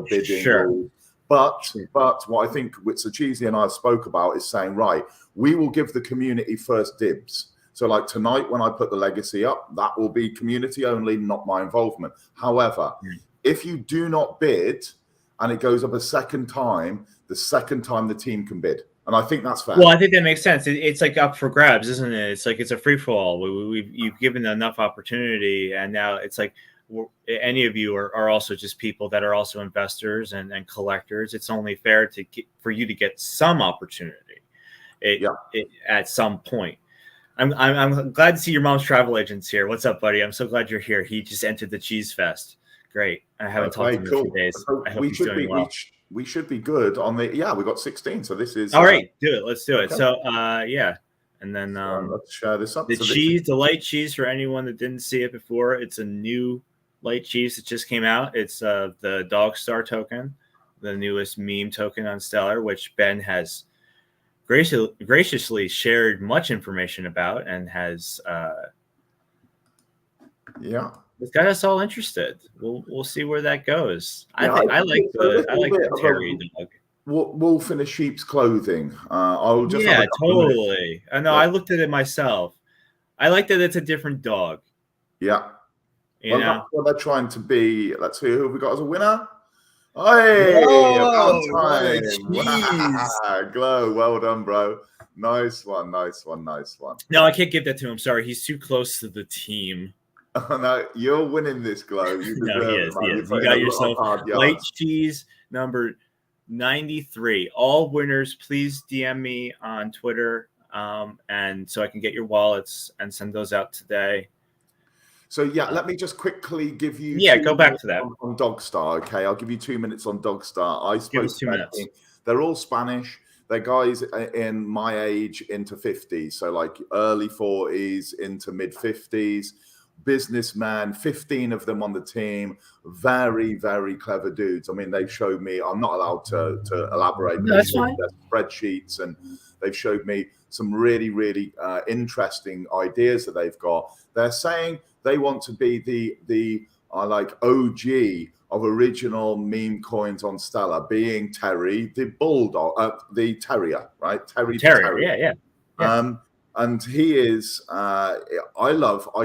bidding Sure. rules. But what I think Sachizi and I spoke about is saying, right, we will give the community first dibs. So like tonight, when I put the legacy up, that will be community only, not my involvement. However, if you do not bid and it goes up a second time, the second time the team can bid. And I think that's fair. Well, I think that makes sense. It's like up for grabs, isn't it? It's like it's a free for all. You've given enough opportunity, and now it's like any of you are also just people that are also investors and collectors. It's only fair for you to get some opportunity at some point. I'm glad to see your mom's travel agents here. What's up, buddy? I'm so glad you're here. He just entered the Cheese Fest. Great. I haven't talked to him in a few days. So I hope he's doing well. We should be good on the. Yeah, we got 16. So this is all right. Do it. Let's do it. So yeah, and then let's share this up. The light cheese for anyone that didn't see it before. It's a new light cheese that just came out. It's the Dog Star token, the newest meme token on Stellar, which Ben has graciously shared much information about and has it's got us all interested. We'll see where that goes. I like the Terry dog. Wolf in a sheep's clothing. I'll just totally. I know. I looked at it myself. I like that it's a different dog. Yeah. That's what they're trying to be. Let's see who have we got as a winner. Hey, about time. Wow. Glow. Well done, bro. Nice one. No, I can't give that to him. Sorry, he's too close to the team. Oh, no, you're winning this, Glow. No, he is. You got yourself light cheese number 93. All winners, please DM me on Twitter, and so I can get your wallets and send those out today. So let me just quickly give you. Go back to that on Dogstar. Okay, I'll give you 2 minutes on Dogstar. I spoke to 2 minutes. They're all Spanish. They're guys in my age into 50s, so like early 40s into mid 50s. Businessman, 15 of them on the team, very, very clever dudes. I mean, they've showed me, I'm not allowed to elaborate, but that's fine. Spreadsheets, and they've showed me some really, really interesting ideas that they've got. They're saying they want to be the OG of original meme coins on Stellar, being Terry, the bulldog, the terrier, right? Terry, yeah. And he is, I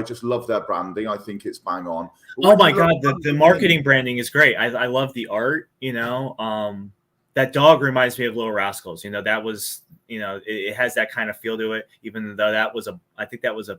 just love their branding. I think it's bang on. Oh my God, the marketing branding is great. I love the art, that dog reminds me of Little Rascals. That was, it has that kind of feel to it, even though I think that was a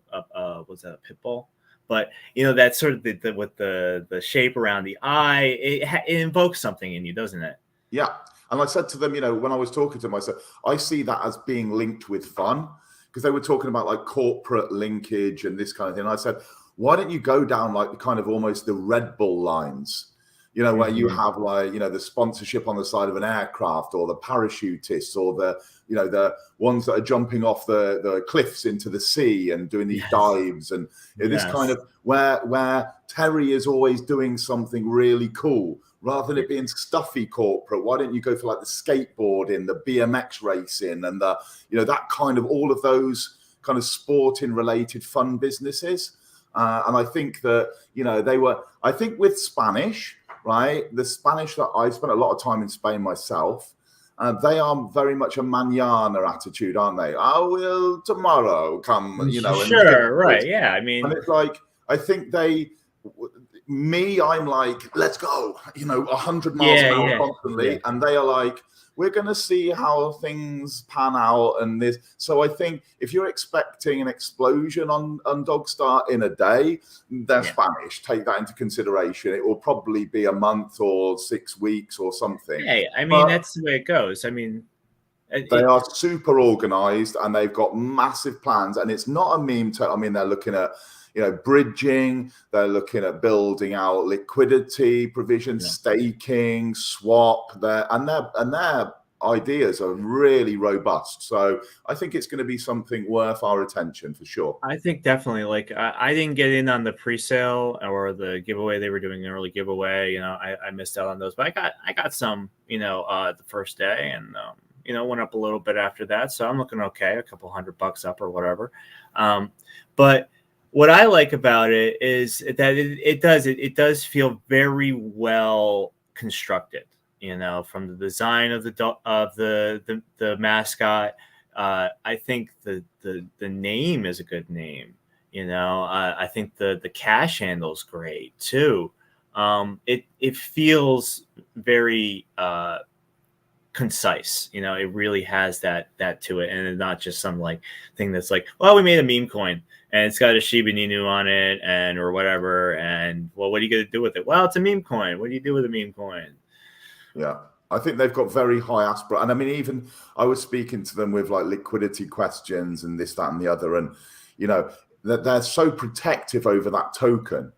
pit bull. But, that's sort of with the shape around the eye, it invokes something in you, doesn't it? Yeah. And I said to them, when I was talking to them, I said, I see that as being linked with fun. Because they were talking about like corporate linkage and this kind of thing. And I said, why don't you go down like the kind of almost the Red Bull lines, where you have like, the sponsorship on the side of an aircraft, or the parachutists, or the ones that are jumping off the cliffs into the sea and doing these dives, and this kind of where Terry is always doing something really cool. Rather than it being stuffy corporate, why don't you go for like the skateboarding, the BMX racing, and that kind of, all of those kind of sporting related fun businesses. And I think that, I think with Spanish, right? The Spanish that I spent a lot of time in Spain myself, they are very much a mañana attitude, aren't they? I will tomorrow come, Sure, right. Yeah. I mean, and it's like, I think I'm like, let's go, 100 miles an hour constantly. And they are like, we're going to see how things pan out. And this. So I think if you're expecting an explosion on Dogstar in a day, they're Spanish. Take that into consideration. It will probably be a month or 6 weeks or something. Hey, I mean, that's the way it goes. I mean, they are super organized and they've got massive plans. And it's not a meme. They're looking at, bridging, they're looking at building out liquidity provision, staking, swap, and their ideas are really robust. So I think it's going to be something worth our attention for sure. I think definitely. Like I didn't get in on the pre-sale or the giveaway. They were doing an early giveaway. I missed out on those, but I got some, the first day, and went up a little bit after that. So I'm looking okay, a couple $100 up or whatever. But what I like about it is that it does feel very well constructed, from the design of the mascot. I think the name is a good name. I think the cash handle's great too. It feels very concise. It really has that to it, and it's not just some like thing that's like, well, we made a meme coin and it's got a Shiba Inu on it and or whatever, and well, what are you going to do with it? Well, it's a meme coin. What do you do with a meme coin? Yeah, I think they've got very high aspirations. And I mean, even I was speaking to them with like liquidity questions and this, that, and the other, and that they're so protective over that token.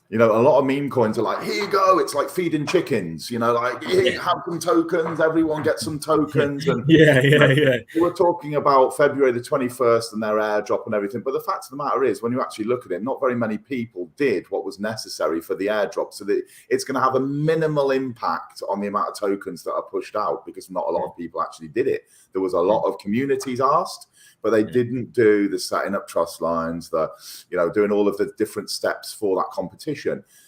A lot of meme coins are like, here you go. It's like feeding chickens, like, here, have some tokens. Everyone gets some tokens. And yeah. We're talking about February the 21st and their airdrop and everything. But the fact of the matter is, when you actually look at it, not very many people did what was necessary for the airdrop. So that it's going to have a minimal impact on the amount of tokens that are pushed out, because not a lot of people actually did it. There was a lot of communities asked, but they didn't do the setting up trust lines, doing all of the different steps for that competition.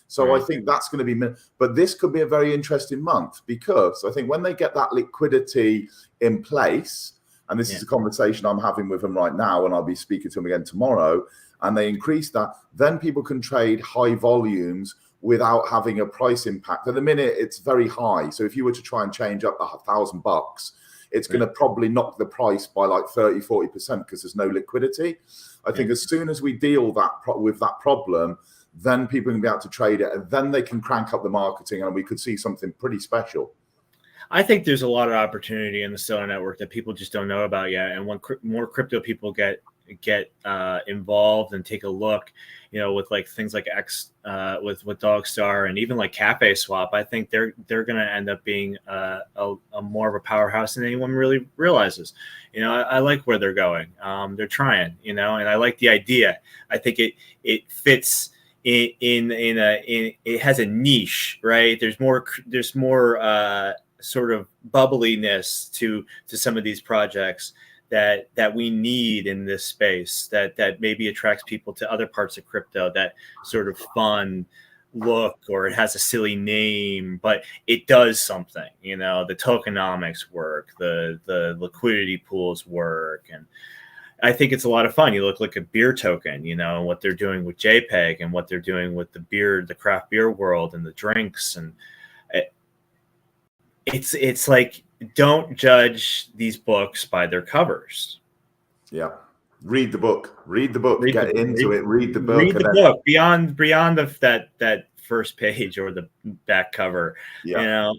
So I think that's going to be, but this could be a very interesting month, because I think when they get that liquidity in place, and this is a conversation I'm having with them right now, and I'll be speaking to them again tomorrow, and they increase that, then people can trade high volumes without having a price impact. At the minute, it's very high. So if you were to try and change up $1,000, it's going to probably knock the price by like 30-40% because there's no liquidity. I think as soon as we deal with that problem, then people can be able to trade it, and then they can crank up the marketing, and we could see something pretty special. I think there's a lot of opportunity in the Stellar network that people just don't know about yet. And when more crypto people get involved and take a look, with like things like with Dogstar and even like Cafe Swap, I think they're going to end up being a more of a powerhouse than anyone really realizes. I like where they're going. They're trying, and I like the idea. I think it fits in it has a niche, right? There's more sort of bubbliness to some of these projects that we need in this space, that maybe attracts people to other parts of crypto, that sort of fun look, or it has a silly name, but it does something. The tokenomics work, the liquidity pools work, and I think it's a lot of fun. You look like a beer token, and what they're doing with JPEG and what they're doing with the beer, the craft beer world, and the drinks, and it's like, don't judge these books by their covers. Yeah. Read the book. Get into it. Read the book. Read the book beyond that first page or the back cover. Yeah.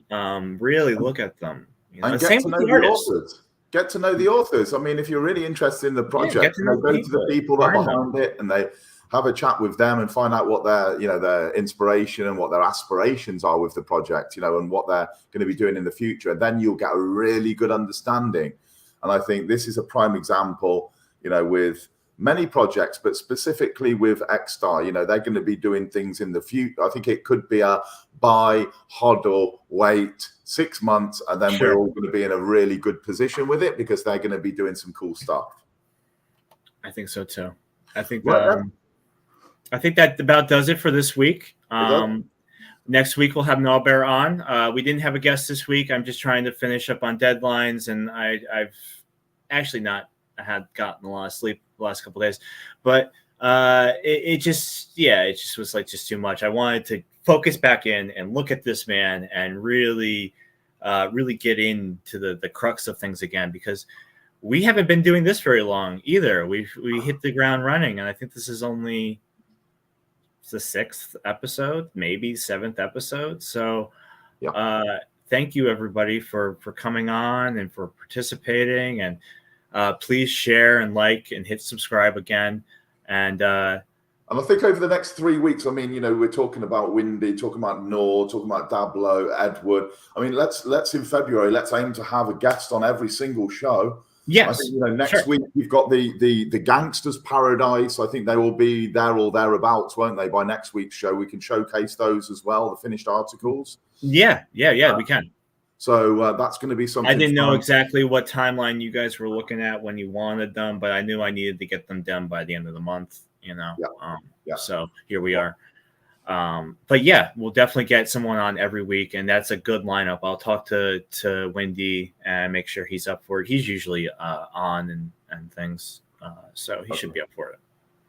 Really look at them. And get to know the authors. Get to know the authors. I mean, if you're really interested in the project, go to the people that are behind it, and they have a chat with them and find out what their inspiration and what their aspirations are with the project, and what they're going to be doing in the future. And then you'll get a really good understanding. And I think this is a prime example, with many projects, but specifically with XStar, they're going to be doing things in the future. I think it could be a buy, hodl, wait 6 months, and then we're all going to be in a really good position with it, because they're going to be doing some cool stuff. I think so too. I think that about does it for this week. Next week we'll have Nalbear on. We didn't have a guest this week. I'm just trying to finish up on deadlines, and I've actually not had gotten a lot of sleep the last couple of days, but it just was like just too much. I wanted to focus back in and look at this man and really get into the crux of things again, because we haven't been doing this very long either. We hit the ground running, and I think this is only the 6th episode, maybe 7th episode. So thank you everybody for coming on and for participating, and please share and like and hit subscribe again. And I think over the next 3 weeks, I mean, we're talking about Windy, talking about Nor, talking about Dablo, Edward. I mean, let's in February, let's aim to have a guest on every single show. Yes. I think, next week we've got the Gangsters Paradise. I think they will be there or thereabouts, won't they? By next week's show, we can showcase those as well, the finished articles. Yeah, we can. So that's going to be something. I didn't know exactly what timeline you guys were looking at when you wanted them, but I knew I needed to get them done by the end of the month, you know. So here we are. But yeah, we'll definitely get someone on every week, and that's a good lineup. I'll talk to Wendy and make sure he's up for it. He's usually on and things, so he should be up for it.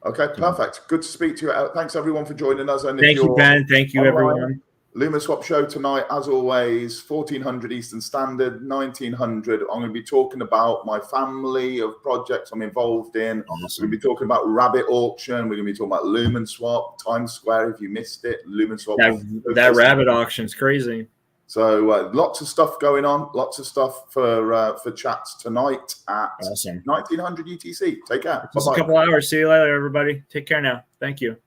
Okay, perfect. Good to speak to you. Thanks everyone for joining us. And thank you, Ben. Thank you, everyone. LumaSwap show tonight, as always, 1400 Eastern Standard, 1900. I'm going to be talking about my family of projects I'm involved in. Awesome. We're going to be talking about Rabbit Auction. We're going to be talking about LumaSwap, Times Square. If you missed it, LumaSwap. That Rabbit auction's crazy. So lots of stuff going on. Lots of stuff for chats tonight at 1900 UTC. Take care. Just a couple hours. See you later, everybody. Take care now. Thank you.